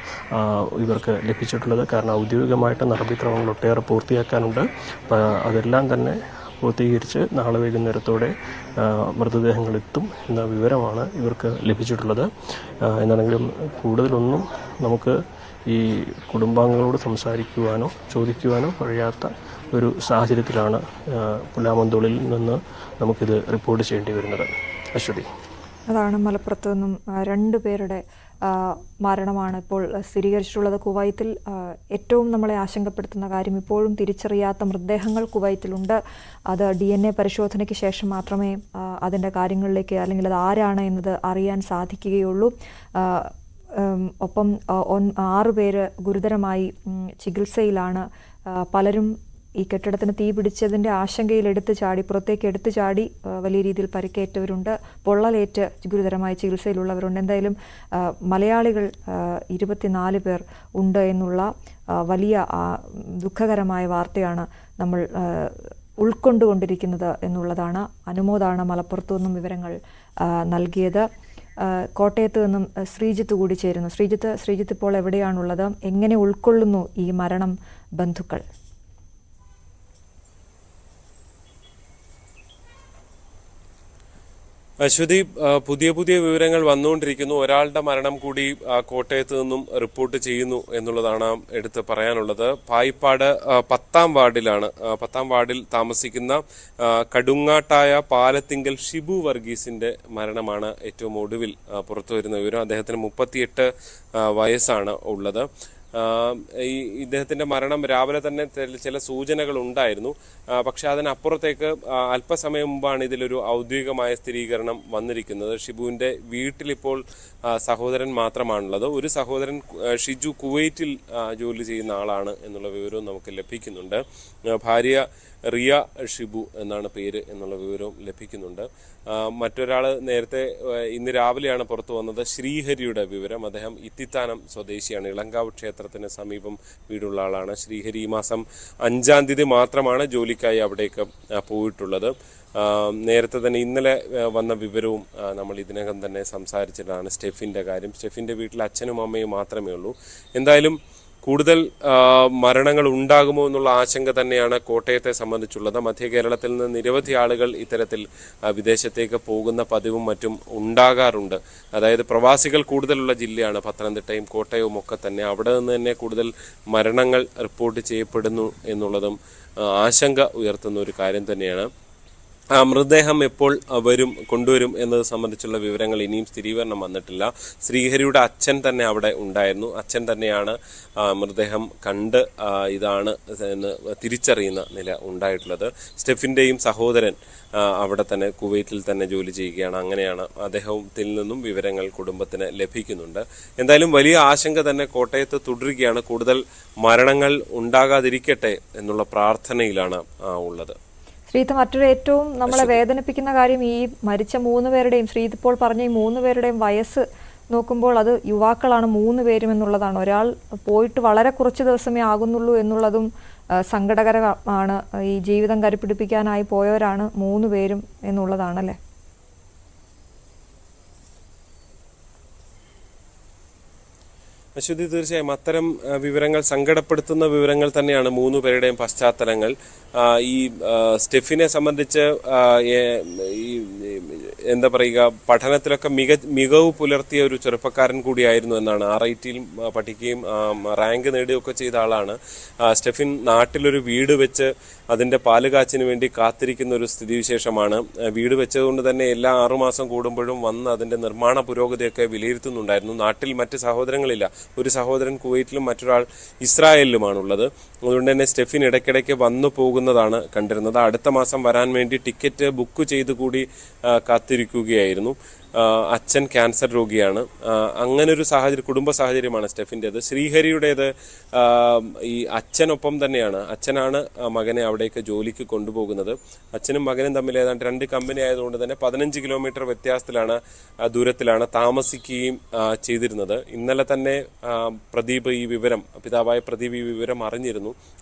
ഇവർക്ക് ലഭിച്ചിട്ടുള്ളത്. കാരണം ഔദ്യോഗികമായിട്ട് നടപടിക്രമങ്ങൾ ഒട്ടേറെ പൂർത്തിയാക്കാനുണ്ട്. അതെല്ലാം തന്നെ പൂർത്തീകരിച്ച് നാളെ വൈകുന്നേരത്തോടെ മൃതദേഹങ്ങൾ എത്തും എന്ന വിവരമാണ് ഇവർക്ക് ലഭിച്ചിട്ടുള്ളത്. എന്നാണെങ്കിലും കൂടുതലൊന്നും നമുക്ക് ഈ കുടുംബാംഗങ്ങളോട് സംസാരിക്കുവാനോ ചോദിക്കുവാനോ കഴിയാത്ത ഒരു സാഹചര്യത്തിലാണ് പുലാമന്തോളിൽ നിന്ന് നമുക്കിത് റിപ്പോർട്ട് ചെയ്യേണ്ടി വരുന്നത്. അശ്വതി. അതാണ് മലപ്പുറത്ത് നിന്നും 2 പേരുടെ മരണമാണ് ഇപ്പോൾ സ്ഥിരീകരിച്ചിട്ടുള്ളത്. കുവൈത്തിൽ ഏറ്റവും നമ്മളെ ആശങ്കപ്പെടുത്തുന്ന കാര്യം ഇപ്പോഴും തിരിച്ചറിയാത്ത മൃതദേഹങ്ങൾ കുവൈത്തിലുണ്ട്. അത് DNA പരിശോധനയ്ക്ക് ശേഷം മാത്രമേ അതിൻ്റെ കാര്യങ്ങളിലേക്ക് അല്ലെങ്കിൽ അത് ആരാണ് എന്നത് അറിയാൻ സാധിക്കുകയുള്ളൂ. ഒപ്പം 6 പേര് ഗുരുതരമായി ചികിത്സയിലാണ്. പലരും ഈ കെട്ടിടത്തിന് തീ പിടിച്ചതിൻ്റെ ആശങ്കയിൽ പുറത്തേക്ക് എടുത്തു ചാടി വലിയ രീതിയിൽ പരിക്കേറ്റവരുണ്ട്. പൊള്ളലേറ്റ് ഗുരുതരമായ ചികിത്സയിലുള്ളവരുണ്ട്. എന്തായാലും മലയാളികൾ 24 പേർ ഉണ്ട് എന്നുള്ള വലിയ ദുഃഖകരമായ വാർത്തയാണ് നമ്മൾ ഉൾക്കൊണ്ടുകൊണ്ടിരിക്കുന്നത് എന്നുള്ളതാണ്. അനുമോദാണ് മലപ്പുറത്തു നിന്നും വിവരങ്ങൾ നൽകിയത്. കോട്ടയത്ത് നിന്നും ശ്രീജിത്ത് കൂടി ചേരുന്നു. ശ്രീജിത്ത് ഇപ്പോൾ എവിടെയാണുള്ളത്? എങ്ങനെ ഉൾക്കൊള്ളുന്നു ഈ മരണം ബന്ധുക്കൾ? അശ്വതി, പുതിയ വിവരങ്ങൾ വന്നുകൊണ്ടിരിക്കുന്നു. ഒരാളുടെ മരണം കൂടി കോട്ടയത്ത് നിന്നും റിപ്പോർട്ട് ചെയ്യുന്നു എന്നുള്ളതാണ് എടുത്ത് പറയാനുള്ളത്. പായിപ്പാട് 10ാം വാർഡിലാണ്. 10ാം വാർഡിൽ താമസിക്കുന്ന കടുങ്ങാട്ടായ പാലത്തിങ്കൽ ഷിബു വർഗീസിന്റെ മരണമാണ് ഏറ്റവും ഒടുവിൽ പുറത്തു വരുന്ന വിവരം. അദ്ദേഹത്തിന് 38 വയസ്സാണ് ഉള്ളത്. ഇദ്ദേഹത്തിന്റെ മരണം രാവിലെ തന്നെ ചില സൂചനകൾ ഉണ്ടായിരുന്നു. പക്ഷെ അതിനപ്പുറത്തേക്ക് അല്പസമയം മുമ്പാണ് ഇതിലൊരു ഔദ്യോഗികമായ സ്ഥിരീകരണം വന്നിരിക്കുന്നത്. ഷിബുവിന്റെ വീട്ടിലിപ്പോൾ സഹോദരൻ മാത്രമാണുള്ളത്. ഒരു സഹോദരൻ ഷിജു കുവൈറ്റിൽ ജോലി ചെയ്യുന്ന ആളാണ് എന്നുള്ള വിവരവും നമുക്ക് ലഭിക്കുന്നുണ്ട്. ഭാര്യ റിയ ഷിബു എന്നാണ് പേര് എന്നുള്ള വിവരവും ലഭിക്കുന്നുണ്ട്. മറ്റൊരാൾ നേരത്തെ ഇന്ന് രാവിലെയാണ് പുറത്തു വന്നത്, ശ്രീഹരിയുടെ വിവരം. അദ്ദേഹം ഇത്തിത്താനം സ്വദേശിയാണ്. ഇളങ്കാവ് ക്ഷേത്രത്തിന് സമീപം വീടുള്ള ആളാണ്. ശ്രീഹരി ഈ മാസം 5-ാം തീയതി മാത്രമാണ് ജോലിക്കായി അവിടേക്ക് പോയിട്ടുള്ളത്. നേരത്തെ തന്നെ ഇന്നലെ വന്ന വിവരവും നമ്മൾ ഇതിനകം തന്നെ സംസാരിച്ചിട്ടാണ് സ്റ്റെഫിൻ്റെ കാര്യം. സ്റ്റെഫിൻ്റെ വീട്ടിൽ അച്ഛനും അമ്മയും മാത്രമേ ഉള്ളൂ. എന്തായാലും കൂടുതൽ മരണങ്ങൾ ഉണ്ടാകുമോ എന്നുള്ള ആശങ്ക തന്നെയാണ് കോട്ടയത്തെ സംബന്ധിച്ചുള്ളത്. മധ്യ കേരളത്തിൽ നിന്ന് നിരവധി ആളുകൾ ഇത്തരത്തിൽ വിദേശത്തേക്ക് പോകുന്ന പതിവും മറ്റും ഉണ്ടാകാറുണ്ട്. അതായത് പ്രവാസികൾ കൂടുതലുള്ള ജില്ലയാണ് പത്തനംതിട്ടയും കോട്ടയവും ഒക്കെ തന്നെ. അവിടെ നിന്ന് തന്നെ കൂടുതൽ മരണങ്ങൾ റിപ്പോർട്ട് ചെയ്യപ്പെടുന്നു എന്നുള്ളതും ആശങ്ക ഉയർത്തുന്ന ഒരു കാര്യം തന്നെയാണ്. മൃതദേഹം എപ്പോൾ കൊണ്ടുവരും എന്നത് സംബന്ധിച്ചുള്ള വിവരങ്ങൾ ഇനിയും സ്ഥിരീകരണം വന്നിട്ടില്ല. ശ്രീഹരിയുടെ അച്ഛൻ തന്നെ അവിടെ ഉണ്ടായിരുന്നു. അച്ഛൻ തന്നെയാണ് മൃതദേഹം കണ്ട് ഇതാണ് എന്ന് തിരിച്ചറിയുന്ന നില ഉണ്ടായിട്ടുള്ളത്. സ്റ്റെഫിൻ്റെയും സഹോദരൻ അവിടെ തന്നെ കുവൈറ്റിൽ തന്നെ ജോലി ചെയ്യുകയാണ്. അങ്ങനെയാണ് അദ്ദേഹത്തിൽ നിന്നും വിവരങ്ങൾ കുടുംബത്തിന് ലഭിക്കുന്നുണ്ട്. എന്തായാലും വലിയ ആശങ്ക തന്നെ കോട്ടയത്ത് തുടരുകയാണ്. കൂടുതൽ മരണങ്ങൾ ഉണ്ടാകാതിരിക്കട്ടെ എന്നുള്ള പ്രാർത്ഥനയിലാണ് ഉള്ളത്. ശ്രീത്ത്, മറ്റൊരു ഏറ്റവും നമ്മളെ വേദനിപ്പിക്കുന്ന കാര്യം ഈ മരിച്ച 3 പേരുടെയും, ശ്രീത്ത് ഇപ്പോൾ പറഞ്ഞ ഈ 3 പേരുടെയും വയസ്സ് നോക്കുമ്പോൾ അത് യുവാക്കളാണ് 3 പേരും എന്നുള്ളതാണ്. ഒരാൾ പോയിട്ട് വളരെ കുറച്ച് ദിവസമേ ആകുന്നുള്ളൂ എന്നുള്ളതും സങ്കടകരമാണ്. ഈ ജീവിതം കരുപിടിപ്പിക്കാനായി പോയവരാണ് 3 പേരും എന്നുള്ളതാണല്ലേ? അശ്വതി, തീർച്ചയായും അത്തരം വിവരങ്ങൾ, സങ്കടപ്പെടുത്തുന്ന വിവരങ്ങൾ തന്നെയാണ് 3 പേരുടെയും പശ്ചാത്തലങ്ങൾ. ഈ സ്റ്റെഫിനെ സംബന്ധിച്ച് ഈ എന്താ പറയുക, പഠനത്തിലൊക്കെ മികവ് പുലർത്തിയ ഒരു ചെറുപ്പക്കാരൻ കൂടിയായിരുന്നു എന്നാണ്. RITയിൽ പഠിക്കുകയും റാങ്ക് നേടുകയൊക്കെ ചെയ്ത ആളാണ്. സ്റ്റെഫിൻ നാട്ടിലൊരു വീട് വെച്ച് അതിന്റെ പാലുകാച്ചിന് വേണ്ടി കാത്തിരിക്കുന്ന ഒരു സ്ഥിതിവിശേഷമാണ്. വീട് വെച്ചതുകൊണ്ട് തന്നെ എല്ലാ 6 മാസം കൂടുമ്പോഴും വന്ന് അതിന്റെ നിർമ്മാണ പുരോഗതിയൊക്കെ വിലയിരുത്തുന്നുണ്ടായിരുന്നു. നാട്ടിൽ മറ്റ് സഹോദരങ്ങളില്ല. ഒരു സഹോദരൻ കുവൈറ്റിലും മറ്റൊരാൾ ഇസ്രായേലിലുമാണുള്ളത്. അതുകൊണ്ട് തന്നെ സ്റ്റെഫിൻ ഇടയ്ക്കിടയ്ക്ക് വന്നു പോകുന്നതാണ് കണ്ടിരുന്നത്. അടുത്ത മാസം വരാൻ വേണ്ടി ടിക്കറ്റ് ബുക്ക് ചെയ്ത് കൂടി കാത്തിരിക്കുകയായിരുന്നു. അച്ഛൻ ക്യാൻസർ രോഗിയാണ്. അങ്ങനൊരു സാഹചര്യം, കുടുംബ സാഹചര്യമാണ് സ്റ്റെഫിൻ്റെത്. ശ്രീഹരിയുടേത് ഈ അച്ഛനൊപ്പം തന്നെയാണ്. അച്ഛനാണ് മകനെ അവിടേക്ക് ജോലിക്ക് കൊണ്ടുപോകുന്നത്. അച്ഛനും മകനും തമ്മിൽ ഏതാണ്ട് 2 കമ്പനി ആയതുകൊണ്ട് തന്നെ 15 കിലോമീറ്റർ ദൂരത്തിലാണ് താമസിക്കുകയും ചെയ്തിരുന്നത്. ഇന്നലെ തന്നെ പ്രദീപ് ഈ വിവരം, പിതാവായ പ്രദീപ് ഈ വിവരം അറിഞ്ഞിരുന്നു.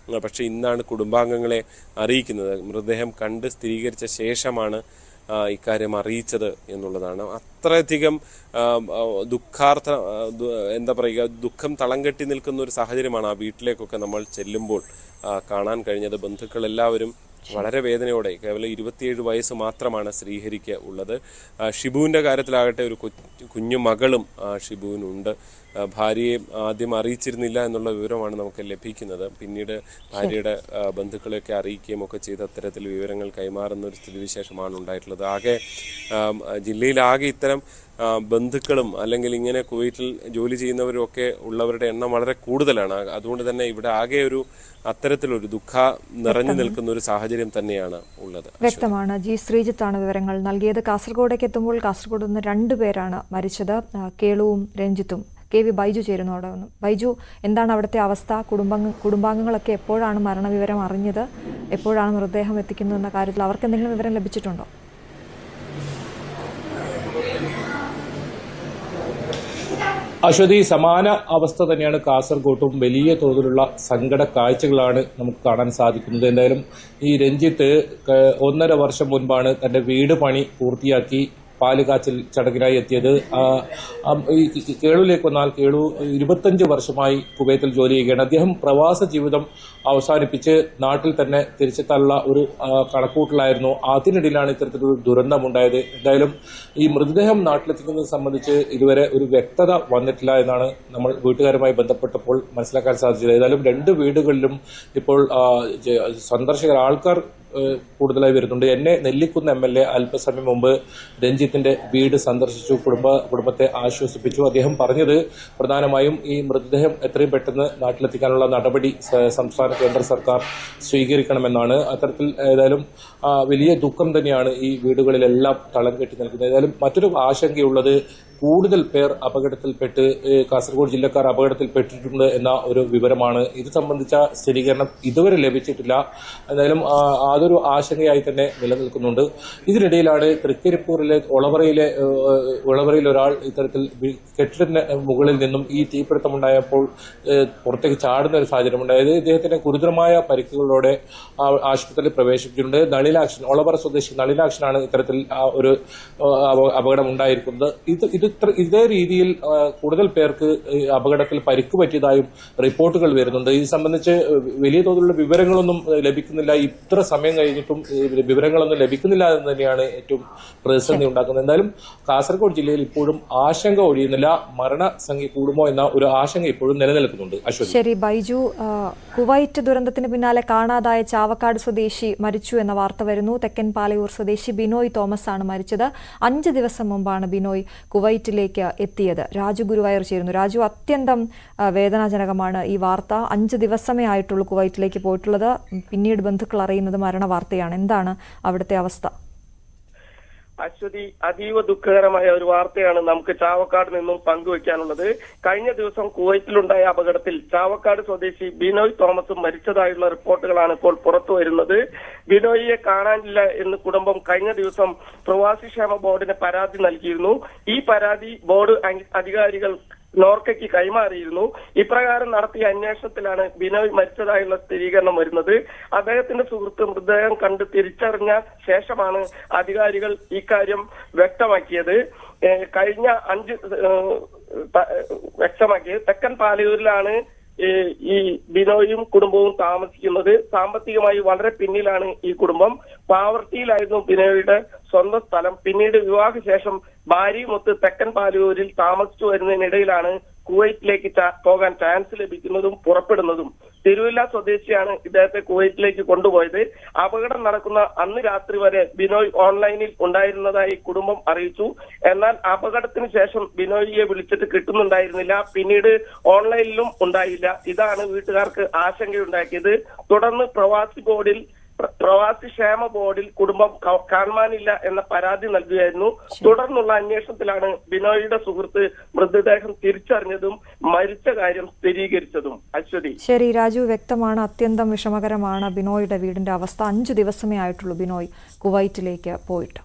പക്ഷെ ഇന്നാണ് കുടുംബാംഗങ്ങളെ അറിയിക്കുന്നത്. മൃതദേഹം കണ്ട് സ്ഥിരീകരിച്ച ശേഷമാണ് ഇക്കാര്യം അറിയിച്ചത് എന്നുള്ളതാണ്. അത്രയധികം എന്താ പറയുക, ദുഃഖം തളം കെട്ടി നിൽക്കുന്ന ഒരു സാഹചര്യമാണ് ആ വീട്ടിലേക്കൊക്കെ നമ്മൾ ചെല്ലുമ്പോൾ കാണാൻ കഴിഞ്ഞത്. ബന്ധുക്കളെല്ലാവരും വളരെ വേദനയോടെ, കേവലം 27 വയസ്സ് മാത്രമാണ് ശ്രീഹരിക്ക് ഉള്ളത്. ഷിബുവിൻ്റെ കാര്യത്തിലാകട്ടെ ഒരു കുഞ്ഞു മകളും ഷിബുവിനുണ്ട്. ഭാര്യയെ ആദ്യം അറിയിച്ചിരുന്നില്ല എന്നുള്ള വിവരമാണ് നമുക്ക് ലഭിക്കുന്നത്. പിന്നീട് ഭാര്യയുടെ ബന്ധുക്കളെയൊക്കെ അറിയിക്കുകയും ഒക്കെ ചെയ്ത് അത്തരത്തിൽ വിവരങ്ങൾ കൈമാറുന്ന ഒരു സ്ഥിതിവിശേഷമാണ് ഉണ്ടായിട്ടുള്ളത്. ജില്ലയിലാകെ ഇത്തരം ബന്ധുക്കളും അല്ലെങ്കിൽ ഇങ്ങനെ കുവൈറ്റിൽ ജോലി ചെയ്യുന്നവരും ഒക്കെ ഉള്ളവരുടെ എണ്ണം വളരെ കൂടുതലാണ്. അതുകൊണ്ട് തന്നെ ഇവിടെ ആകെ ഒരു അത്തരത്തിലൊരു ദുഃഖ നിറഞ്ഞു നിൽക്കുന്ന ഒരു സാഹചര്യം തന്നെയാണ് ഉള്ളത്. വ്യക്തമാണ്. ജി ശ്രീജിത്താണ് വിവരങ്ങൾ നൽകിയത്. കാസർഗോഡേക്ക് എത്തുമ്പോൾ കാസർഗോഡ് നിന്ന് 2 പേരാണ് മരിച്ചത്, കേളുവും രഞ്ജിത്തും. KV ബൈജു ചേരുന്നു അവിടെ നിന്ന്. ബൈജു, എന്താണ് അവിടുത്തെ അവസ്ഥ? കുടുംബാംഗങ്ങളൊക്കെ എപ്പോഴാണ് മരണവിവരം അറിഞ്ഞത്? എപ്പോഴാണ് മൃതദേഹം എത്തിക്കുന്നതെന്ന കാര്യത്തിൽ അവർക്ക് എന്തെങ്കിലും വിവരം ലഭിച്ചിട്ടുണ്ടോ? അശ്വതി, സമാന അവസ്ഥ തന്നെയാണ് കാസർഗോട്ടും. വലിയ തോതിലുള്ള സങ്കട കാഴ്ചകളാണ് നമുക്ക് കാണാൻ സാധിക്കുന്നത്. എന്തായാലും ഈ രഞ്ജിത്ത് 1.5 വർഷം മുൻപാണ് തന്റെ വീട് പണി പൂർത്തിയാക്കി പാലുകാച്ചൽ ചടങ്ങിനായി എത്തിയത്. കേളുവിലേക്ക് വന്നാൽ കേളു 25 വർഷമായി കുവൈത്തിൽ ജോലി ചെയ്യുകയാണ്. അദ്ദേഹം പ്രവാസ ജീവിതം അവസാനിപ്പിച്ച് നാട്ടിൽ തന്നെ തിരിച്ചെത്താനുള്ള ഒരു കണക്കൂട്ടലായിരുന്നു. അതിനിടയിലാണ് ഇത്തരത്തിലൊരു ദുരന്തമുണ്ടായത്. എന്തായാലും ഈ മൃതദേഹം നാട്ടിലെത്തിക്കുന്നത് സംബന്ധിച്ച് ഇതുവരെ ഒരു വ്യക്തത വന്നിട്ടില്ല എന്നാണ് നമ്മൾ വീട്ടുകാരുമായി ബന്ധപ്പെട്ടപ്പോൾ മനസ്സിലാക്കാൻ സാധിച്ചത്. ഏതായാലും 2 വീടുകളിലും ഇപ്പോൾ ആൾക്കാർ കൂടുതലായി വരുന്നുണ്ട്. എന്നെ നെല്ലിക്കുന്ന് MLA അല്പസമയം മുമ്പ് രഞ്ജിത്തിന്റെ വീട് സന്ദർശിച്ചു, കുടുംബത്തെ ആശ്വസിപ്പിച്ചു. അദ്ദേഹം പറഞ്ഞത് പ്രധാനമായും ഈ മൃതദേഹം എത്രയും പെട്ടെന്ന് നാട്ടിലെത്തിക്കാനുള്ള നടപടി സംസ്ഥാന കേന്ദ്ര സർക്കാർ സ്വീകരിക്കണമെന്നാണ്. അത്തരത്തിൽ ഏതായാലും വലിയ ദുഃഖം തന്നെയാണ് ഈ വീടുകളിലെല്ലാം തളം കെട്ടി നിൽക്കുന്നത്. ഏതായാലും മറ്റൊരു ആശങ്കയുള്ളത് കൂടുതൽ പേർ അപകടത്തിൽപ്പെട്ട് കാസർഗോഡ് ജില്ലക്കാർ അപകടത്തിൽപ്പെട്ടിട്ടുണ്ട് എന്ന ഒരു വിവരമാണ്. ഇത് സംബന്ധിച്ച സ്ഥിരീകരണം ഇതുവരെ ലഭിച്ചിട്ടില്ല. എന്തായാലും അതൊരു ആശങ്കയായി തന്നെ നിലനിൽക്കുന്നുണ്ട്. ഇതിനിടയിലാണ് തൃക്കരിപ്പൂരിലെ ഒളവറയിൽ ഒരാൾ ഇത്തരത്തിൽ കെട്ടിടത്തിന് മുകളിൽ നിന്നും ഈ തീപിടുത്തമുണ്ടായപ്പോൾ പുറത്തേക്ക് ചാടുന്ന ഒരു സാഹചര്യം ഉണ്ടായത്. ഇദ്ദേഹത്തിന് ഗുരുതരമായ പരിക്കുകളോടെ ആശുപത്രിയിൽ പ്രവേശിപ്പിച്ചിട്ടുണ്ട്. ഒളവറ സ്വദേശി നളിനാക്ഷനാണ് ഇത്തരത്തിൽ ഒരു അപകടം ഉണ്ടായിരിക്കുന്നത്. ഇതേ രീതിയിൽ കൂടുതൽ പേർക്ക് അപകടത്തിൽ പരിക്ക് പറ്റിയതായും റിപ്പോർട്ടുകൾ വരുന്നുണ്ട്. ഇത് സംബന്ധിച്ച് വലിയ തോതിലുള്ള വിവരങ്ങളൊന്നും ലഭിക്കുന്നില്ല. ഇത്ര സമയം കഴിഞ്ഞിട്ടും വിവരങ്ങളൊന്നും ലഭിക്കുന്നില്ല എന്ന് തന്നെയാണ് ഏറ്റവും പ്രതിസന്ധി ഉണ്ടാക്കുന്നത്. എന്തായാലും കാസർഗോഡ് ജില്ലയിൽ ഇപ്പോഴും ആശങ്ക ഒഴിയുന്നില്ല. മരണസംഖ്യ കൂടുമോ എന്ന ഒരു ആശങ്ക ഇപ്പോഴും നിലനിൽക്കുന്നുണ്ട്. ശരി ബൈജു, കുവൈറ്റ് ദുരന്തത്തിന് പിന്നാലെ കാണാതായ ചാവക്കാട് സ്വദേശി മരിച്ചു എന്ന വാർത്ത വരുന്നു. തെക്കൻ പാലയൂർ സ്വദേശി ബിനോയ് തോമസ് ആണ് മരിച്ചത്. 5 ദിവസം മുമ്പാണ് ബിനോയ് കുവൈറ്റിലേക്ക് എത്തിയത്. രാജു ഗുരുവായൂർ ചേരുന്നു. രാജു, അത്യന്തം വേദനാജനകമാണ് ഈ വാർത്ത. 5 ദിവസമേ ആയിട്ടുള്ളൂ കുവൈറ്റിലേക്ക് പോയിട്ടുള്ളത്. പിന്നീട് ബന്ധുക്കൾ അറിയുന്നത് മരണവാർത്തയാണ്. എന്താണ് അവിടുത്തെ അവസ്ഥ? അശ്വതി, അതീവ ദുഃഖകരമായ ഒരു വാർത്തയാണ് നമുക്ക് ചാവക്കാട് നിന്നും പങ്കുവയ്ക്കാനുള്ളത്. കഴിഞ്ഞ ദിവസം കുവൈറ്റിലുണ്ടായ അപകടത്തിൽ ചാവക്കാട് സ്വദേശി ബിനോയ് തോമസ് മരിച്ചതായുള്ള റിപ്പോർട്ടുകളാണ് ഇപ്പോൾ പുറത്തു വരുന്നത്. ബിനോയിയെ കാണാനില്ല എന്ന് കുടുംബം കഴിഞ്ഞ ദിവസം പ്രവാസി ക്ഷേമ ബോർഡിന് പരാതി നൽകിയിരുന്നു. ഈ പരാതി ബോർഡ് അധികാരികൾ നോർക്കയ്ക്ക് കൈമാറിയിരുന്നു. ഇപ്രകാരം നടത്തിയ അന്വേഷണത്തിലാണ് ബിനോയ് മരിച്ചതായുള്ള സ്ഥിരീകരണം വരുന്നത്. അദ്ദേഹത്തിന്റെ സുഹൃത്ത് മൃതദേഹം കണ്ട് തിരിച്ചറിഞ്ഞ ശേഷമാണ് അധികാരികൾ ഇക്കാര്യം വ്യക്തമാക്കിയത്. കഴിഞ്ഞ വ്യക്തമാക്കിയത്. തെക്കൻ പാലയൂരിലാണ് ഈ ബിനോയും കുടുംബവും താമസിക്കുന്നത്. സാമ്പത്തികമായി വളരെ പിന്നിലാണ് ഈ കുടുംബം. പാവർട്ടിയിലായിരുന്നു ബിനോയുടെ സ്വന്തം സ്ഥലം. പിന്നീട് വിവാഹശേഷം ഭാര്യയുമൊത്ത് തെക്കൻ പാലയൂരിൽ താമസിച്ചു വരുന്നതിനിടയിലാണ് കുവൈറ്റിലേക്ക് പോകാൻ ചാൻസ് ലഭിക്കുന്നതും പുറപ്പെടുന്നതും. തിരുവല്ല സ്വദേശിയാണ് ഇദ്ദേഹത്തെ കുവൈറ്റിലേക്ക് കൊണ്ടുപോയത്. അപകടം നടക്കുന്ന അന്ന് രാത്രി വരെ ബിനോയ് ഓൺലൈനിൽ ഉണ്ടായിരുന്നതായി കുടുംബം അറിയിച്ചു. എന്നാൽ അപകടത്തിന് ശേഷം ബിനോയിയെ വിളിച്ചിട്ട് കിട്ടുന്നുണ്ടായിരുന്നില്ല. പിന്നീട് ഓൺലൈനിലും ഉണ്ടായില്ല. ഇതാണ് വീട്ടുകാർക്ക് ആശങ്കയുണ്ടാക്കിയത്. തുടർന്ന് പ്രവാസി ക്ഷേമ ബോർഡിൽ കുടുംബം കാണാനില്ല എന്ന പരാതി നൽകുകയായിരുന്നു. തുടർന്നുള്ള അന്വേഷണത്തിലാണ് ബിനോയിയുടെ സുഹൃത്ത് മൃതദേഹം തിരിച്ചറിഞ്ഞതും മരിച്ച കാര്യം സ്ഥിരീകരിച്ചതും. അശ്വതി. ശരി രാജു, വ്യക്തമാണ്. അത്യന്തം വിഷമകരമാണ് ബിനോയുടെ വീടിന്റെ അവസ്ഥ. 5 ദിവസമേ ആയിട്ടുള്ളൂ ബിനോയ് കുവൈറ്റിലേക്ക് പോയിട്ട്.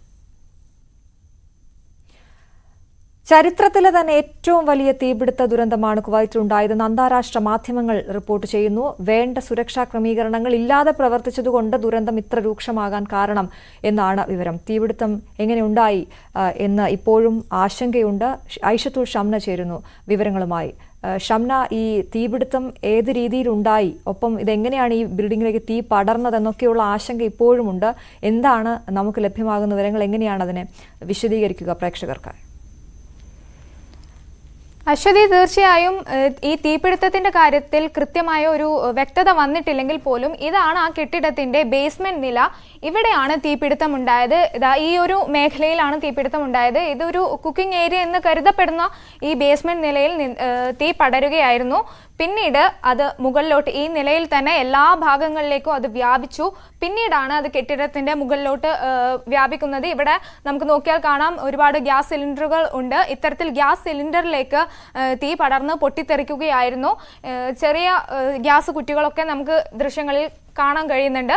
ചരിത്രത്തിലെ തന്നെ ഏറ്റവും വലിയ തീപിടുത്ത ദുരന്തമാണ് കുവൈറ്റിലുണ്ടായതെന്ന് അന്താരാഷ്ട്ര മാധ്യമങ്ങൾ റിപ്പോർട്ട് ചെയ്യുന്നു. വേണ്ട സുരക്ഷാ ക്രമീകരണങ്ങൾ ഇല്ലാതെ പ്രവർത്തിച്ചതുകൊണ്ട് ദുരന്തം ഇത്ര രൂക്ഷമാകാൻ കാരണം എന്നാണ് വിവരം. തീപിടുത്തം എങ്ങനെ ഉണ്ടായി എന്ന് ഇപ്പോഴും ആശങ്കയുണ്ട്. ഐഷത്തുൽ ഷംന ചേരുന്നു വിവരങ്ങളുമായി. ഷംന, ഈ തീപിടുത്തം ഏത് രീതിയിലുണ്ടായി, ഒപ്പം ഇതെങ്ങനെയാണ് ഈ ബിൽഡിങ്ങിലേക്ക് തീ പടർന്നതെന്നൊക്കെയുള്ള ആശങ്ക ഇപ്പോഴുമുണ്ട്. എന്താണ് നമുക്ക് ലഭ്യമാകുന്ന വിവരങ്ങൾ? എങ്ങനെയാണ് അതിനെ വിശദീകരിക്കുക പ്രേക്ഷകർക്കായി? അശ്വതി, തീർച്ചയായും ഈ തീപിടുത്തത്തിന്റെ കാര്യത്തിൽ കൃത്യമായ ഒരു വ്യക്തത വന്നിട്ടില്ലെങ്കിൽ പോലും ഇതാണ് ആ കെട്ടിടത്തിന്റെ ബേസ്മെന്റ് നില. ഇവിടെയാണ് തീപിടുത്തം ഉണ്ടായത്. ഈ ഒരു മേഖലയിലാണ് തീപിടുത്തം ഉണ്ടായത്. ഇതൊരു കുക്കിംഗ് ഏരിയ എന്ന് കരുതപ്പെടുന്ന ഈ ബേസ്മെന്റ് നിലയിൽ തീ പടരുകയായിരുന്നു. പിന്നീട് അത് മുകളിലോട്ട് ഈ നിലയിൽ തന്നെ എല്ലാ ഭാഗങ്ങളിലേക്കും അത് വ്യാപിച്ചു. പിന്നീടാണ് അത് കെട്ടിടത്തിന്റെ മുകളിലോട്ട് വ്യാപിക്കുന്നത്. ഇവിടെ നമുക്ക് നോക്കിയാൽ കാണാം ഒരുപാട് ഗ്യാസ് സിലിണ്ടറുകൾ ഉണ്ട്. ഇത്തരത്തിൽ ഗ്യാസ് സിലിണ്ടറിലേക്ക് തീ പടർന്ന് പൊട്ടിത്തെറിക്കുകയായിരുന്നു. ചെറിയ ഗ്യാസ് കുറ്റികളൊക്കെ നമുക്ക് ദൃശ്യങ്ങളിൽ കാണാൻ കഴിയുന്നുണ്ട്.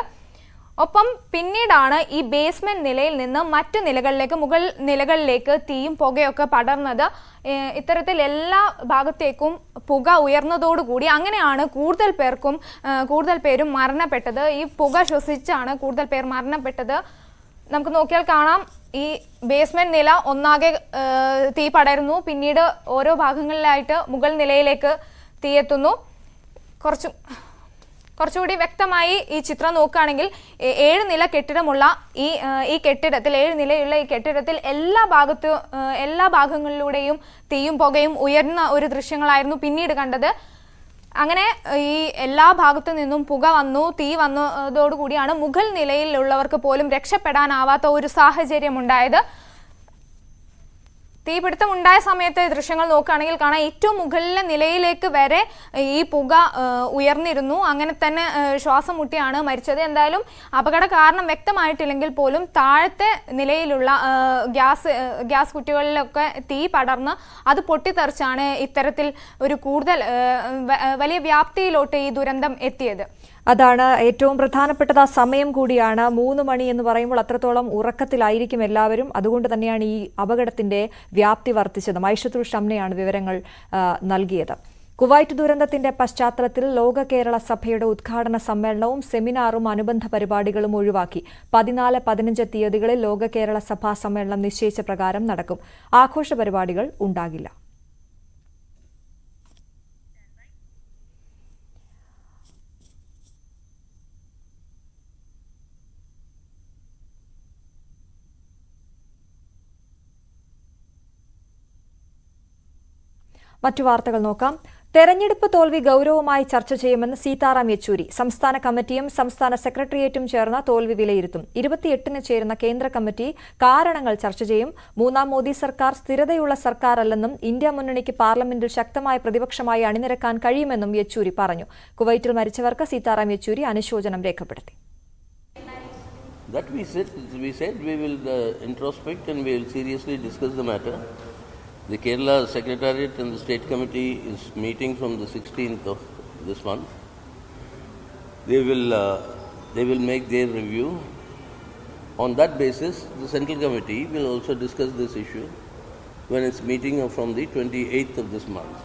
ഒപ്പം പിന്നീടാണ് ഈ ബേസ്മെന്റ് നിലയിൽ നിന്ന് മറ്റു നിലകളിലേക്ക്, മുകൾ നിലകളിലേക്ക് തീയും പുകയൊക്കെ പടർന്നത്. ഇത്തരത്തിൽ എല്ലാ ഭാഗത്തേക്കും പുക ഉയർന്നതോടുകൂടി അങ്ങനെയാണ് കൂടുതൽ പേരും മരണപ്പെട്ടത്. ഈ പുക ശ്വസിച്ചാണ് കൂടുതൽ പേർ മരണപ്പെട്ടത്. നമുക്ക് നോക്കിയാൽ കാണാം ഈ ബേസ്മെന്റ് നില ഒന്നാകെ തീ പടരുന്നു. പിന്നീട് ഓരോ ഭാഗങ്ങളിലായിട്ട് മുകൾ നിലയിലേക്ക് തീയെത്തുന്നു. കുറച്ചുകൂടി വ്യക്തമായി ഈ ചിത്രം നോക്കുകയാണെങ്കിൽ 7 നില കെട്ടിടമുള്ള ഈ കെട്ടിടത്തിൽ 7 നിലയുള്ള ഈ കെട്ടിടത്തിൽ എല്ലാ ഭാഗങ്ങളിലൂടെയും തീയും പുകയും ഉയർന്ന ഒരു ദൃശ്യങ്ങളായിരുന്നു പിന്നീട് കണ്ടത്. അങ്ങനെ ഈ എല്ലാ ഭാഗത്തു നിന്നും പുക വന്നു, തീ വന്നതോടുകൂടിയാണ് മുകൾ നിലയിലുള്ളവർക്ക് പോലും രക്ഷപ്പെടാനാവാത്ത ഒരു സാഹചര്യം ഉണ്ടായത്. തീപിടുത്തം ഉണ്ടായ സമയത്ത് ദൃശ്യങ്ങൾ നോക്കുകയാണെങ്കിൽ കാണാം ഏറ്റവും മുകളിലെ നിലയിലേക്ക് വരെ ഈ പുക ഉയർന്നിരുന്നു. അങ്ങനെ തന്നെ ശ്വാസം മുട്ടിയാണ് മരിച്ചത്. എന്തായാലും അപകട കാരണം വ്യക്തമായിട്ടില്ലെങ്കിൽ പോലും താഴത്തെ നിലയിലുള്ള ഗ്യാസ് കുറ്റികളിലൊക്കെ തീ പടർന്ന് അത് പൊട്ടിത്തെറിച്ചാണ് ഇത്തരത്തിൽ ഒരു കൂടുതൽ വലിയ വ്യാപ്തിയിലോട്ട് ഈ ദുരന്തം എത്തിയത്. അതാണ് ഏറ്റവും പ്രധാനപ്പെട്ടത്. ആ സമയം കൂടിയാണ് 3 മണി എന്ന് പറയുമ്പോൾ അത്രത്തോളം ഉറക്കത്തിലായിരിക്കും എല്ലാവരും. അതുകൊണ്ട് തന്നെയാണ് ഈ അപകടത്തിന്റെ വ്യാപ്തി വർദ്ധിച്ചത്. ഐഷത്തുൽ ഷംനയാണ് വിവരങ്ങൾ നൽകിയത്. കുവൈറ്റ് ദുരന്തത്തിന്റെ പശ്ചാത്തലത്തിൽ ലോക കേരള സഭയുടെ ഉദ്ഘാടന സമ്മേളനവും സെമിനാറും അനുബന്ധ പരിപാടികളും ഒഴിവാക്കി. 14, 15 തീയതികളിൽ ലോക കേരള സഭാ സമ്മേളനം നിശ്ചയിച്ച പ്രകാരം നടക്കും. ആഘോഷ പരിപാടികൾ ഉണ്ടാകില്ല. മറ്റു വാർത്തകൾ നോക്കാം. തെരഞ്ഞെടുപ്പ് തോൽവി ഗൌരവമായി ചർച്ച ചെയ്യുമെന്ന് സീതാറാം യെച്ചൂരി. സംസ്ഥാന കമ്മിറ്റിയും സംസ്ഥാന സെക്രട്ടേറിയറ്റും ചേർന്ന് തോൽവി വിലയിരുത്തും. 28-ന് ചേരുന്ന കേന്ദ്ര കമ്മിറ്റി കാരണങ്ങൾ ചർച്ച ചെയ്യും. 3ാം മോദി സർക്കാർ സ്ഥിരതയുള്ള സർക്കാരല്ലെന്നും ഇന്ത്യ മുന്നണിക്ക് പാർലമെന്റിൽ ശക്തമായ പ്രതിപക്ഷമായി അണിനിരക്കാൻ കഴിയുമെന്നും യെച്ചൂരി പറഞ്ഞു. കുവൈറ്റിൽ മരിച്ചവർക്ക് സീതാറാം യെച്ചൂരി അനുശോചനം രേഖപ്പെടുത്തി. The Kerala Secretariat and the State Committee is meeting from the 16th of this month. They will make their review. On that basis, the Central Committee will also discuss this issue when it's meeting from the 28th of this month.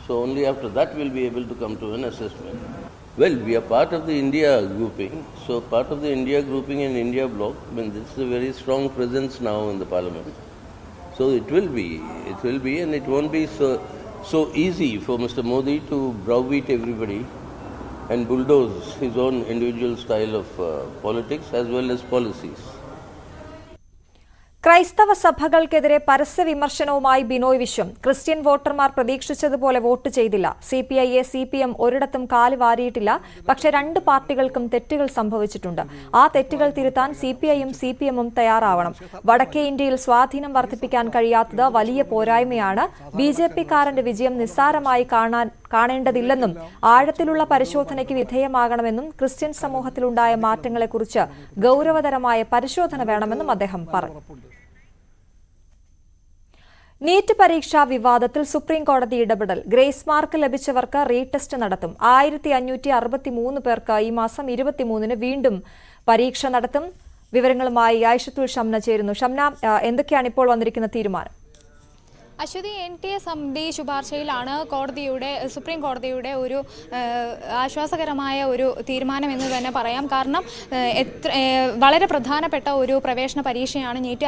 So only after that we'll be able to come to an assessment. Well, we are part of the India grouping. So part of the India grouping and India bloc, I mean, this is a very strong presence now in the Parliament. So it will be, and it won't be so easy for Mr. Modi to browbeat everybody and bulldoze his own individual style of politics as well as policies. ക്രൈസ്തവ സഭകൾക്കെതിരെ പരസ്യ വിമർശനവുമായി Binoy Viswam. Christian വോട്ടർമാർ പ്രതീക്ഷിച്ചതുപോലെ vote ചെയ്തില്ല. CPIയെ CPM ഒരിടത്തും കാല് വാരിയിട്ടില്ല. പക്ഷേ 2 പാർട്ടികൾക്കും തെറ്റുകൾ സംഭവിച്ചിട്ടുണ്ട്. ആ തെറ്റുകൾ തിരുത്താൻ CPIയും CPMും തയ്യാറാവണം. വടക്കേ ഇന്ത്യയിൽ സ്വാധീനം വർദ്ധിപ്പിക്കാൻ കഴിയാത്തത് വലിയ പോരായ്മയാണ്. BJPക്കാരന്റെ വിജയം നിസ്സാരമായി കാണേണ്ടതില്ലെന്നും ആഴത്തിലുള്ള പരിശോധനയ്ക്ക് വിധേയമാകണമെന്നും ക്രിസ്ത്യൻ സമൂഹത്തിലുണ്ടായ മാറ്റങ്ങളെക്കുറിച്ച് ഗൌരവതരമായ പരിശോധന വേണമെന്നും അദ്ദേഹം പറഞ്ഞു. നീറ്റ് പരീക്ഷാ വിവാദത്തിൽ സുപ്രീം കോടതി ഇടപെടൽ. ഗ്രേസ് മാർക്ക് ലഭിച്ചവർക്ക് റീടെസ്റ്റ് നടത്തും. 1563 പേർക്ക് ഈ മാസം 23-ന് വീണ്ടും പരീക്ഷ നടത്തും. വിവരങ്ങളുമായി ആയിഷത്തുൽ ഷംന ചേരുന്നു. ഷംന, എന്തൊക്കെയാണ് ഇപ്പോൾ വന്നിരിക്കുന്ന തീരുമാനം? അശ്വതി, NTA സമിതി ശുപാർശയിലാണ് സുപ്രീം കോടതിയുടെ ഒരു ആശ്വാസകരമായ ഒരു തീരുമാനം എന്ന് തന്നെ പറയാം. കാരണം വളരെ പ്രധാനപ്പെട്ട ഒരു പ്രവേശന പരീക്ഷയാണ് നീറ്റ്.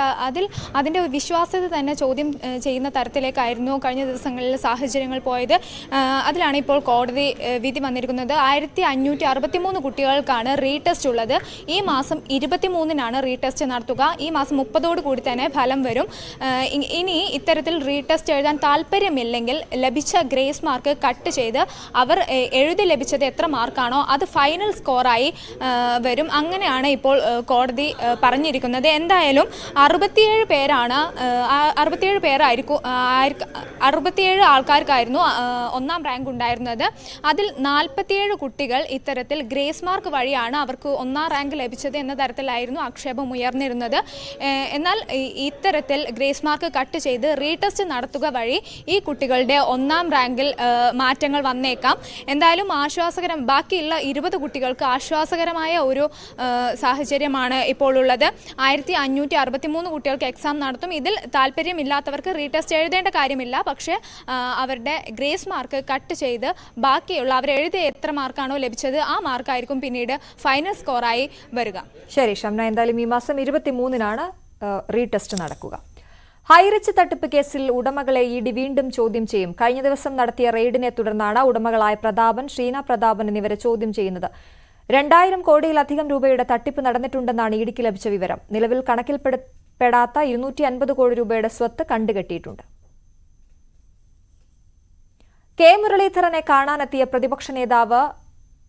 അതിൻ്റെ വിശ്വാസ്യത തന്നെ ചോദ്യം ചെയ്യുന്ന തരത്തിലേക്കായിരുന്നു കഴിഞ്ഞ ദിവസങ്ങളിൽ സാഹചര്യങ്ങൾ പോയത്. അതിലാണ് ഇപ്പോൾ കോടതി വിധി വന്നിരിക്കുന്നത്. 1563 കുട്ടികൾക്കാണ് റീടെസ്റ്റ് ഉള്ളത്. ഈ മാസം 23-നാണ് റീടെസ്റ്റ് നടത്തുക. ഈ മാസം 30-ഓടുകൂടി തന്നെ ഫലം വരും. ഇനി ഇത്തരത്തിൽ റീടെസ്റ്റ് എഴുതാൻ താല്പര്യമില്ലെങ്കിൽ ലഭിച്ച ഗ്രേസ് മാർക്ക് കട്ട് ചെയ്ത് അവർ എഴുതി ലഭിച്ചത് എത്ര മാർക്കാണോ അത് ഫൈനൽ സ്കോറായി വരും. അങ്ങനെയാണ് ഇപ്പോൾ കോടതി പറഞ്ഞിരിക്കുന്നത്. എന്തായാലും 67 ആൾക്കാർക്കായിരുന്നു 1ാം റാങ്ക് ഉണ്ടായിരുന്നത്. അതിൽ 47 കുട്ടികൾ ഇത്തരത്തിൽ ഗ്രേസ് മാർക്ക് വഴിയാണ് അവർക്ക് 1ാം റാങ്ക് ലഭിച്ചത് എന്ന തരത്തിലായിരുന്നു ആക്ഷേപം ഉയർന്നിരുന്നത്. എന്നാൽ ഇത്തരത്തിൽ ഗ്രേസ് മാർക്ക് കട്ട് ചെയ്ത് റീടെസ്റ്റ് നടത്തുക വഴി ഈ കുട്ടികളുടെ 1ാം റാങ്കിൽ മാറ്റങ്ങൾ വന്നേക്കാം. എന്തായാലും ബാക്കിയുള്ള 20 കുട്ടികൾക്ക് ആശ്വാസകരമായ ഒരു സാഹചര്യമാണ് ഇപ്പോൾ ഉള്ളത്. 1563 കുട്ടികൾക്ക് എക്സാം നടത്തും. ഇതിൽ താല്പര്യമില്ലാത്തവർക്ക് റീടെസ്റ്റ് എഴുതേണ്ട കാര്യമില്ല. പക്ഷേ അവരുടെ ഗ്രേസ് മാർക്ക് കട്ട് ചെയ്ത് ബാക്കിയുള്ള അവരെഴുതിയ എത്ര മാർക്കാണോ ലഭിച്ചത് ആ മാർക്കായിരിക്കും പിന്നീട് ഫൈനൽ സ്കോറായി വരിക. ശരി ഷംന, എന്തായാലും ഈ മാസം 23-നാണ് റീടെസ്റ്റ് നടക്കുക. ഹൈറിച്ച് തട്ടിപ്പ് കേസിൽ ഉടമകളെ ED വീണ്ടും ചോദ്യം ചെയ്യും. കഴിഞ്ഞ ദിവസം നടത്തിയ റെയ്ഡിനെ തുടർന്നാണ് ഉടമകളായ പ്രതാപൻ, ഷീന പ്രതാപൻ എന്നിവരെ ചോദ്യം ചെയ്യുന്നത്. 2000 കോടിയിലധികം രൂപയുടെ തട്ടിപ്പ് നടന്നിട്ടുണ്ടെന്നാണ് EDക്ക് ലഭിച്ച വിവരം. നിലവിൽ കണക്കിൽപ്പെടാത്ത 250 കോടി രൂപയുടെ സ്വത്ത് കണ്ടുകെട്ടിയിട്ടുണ്ട്. കെ മുരളീധരനെ കാണാനെത്തിയ പ്രതിപക്ഷ നേതാവ്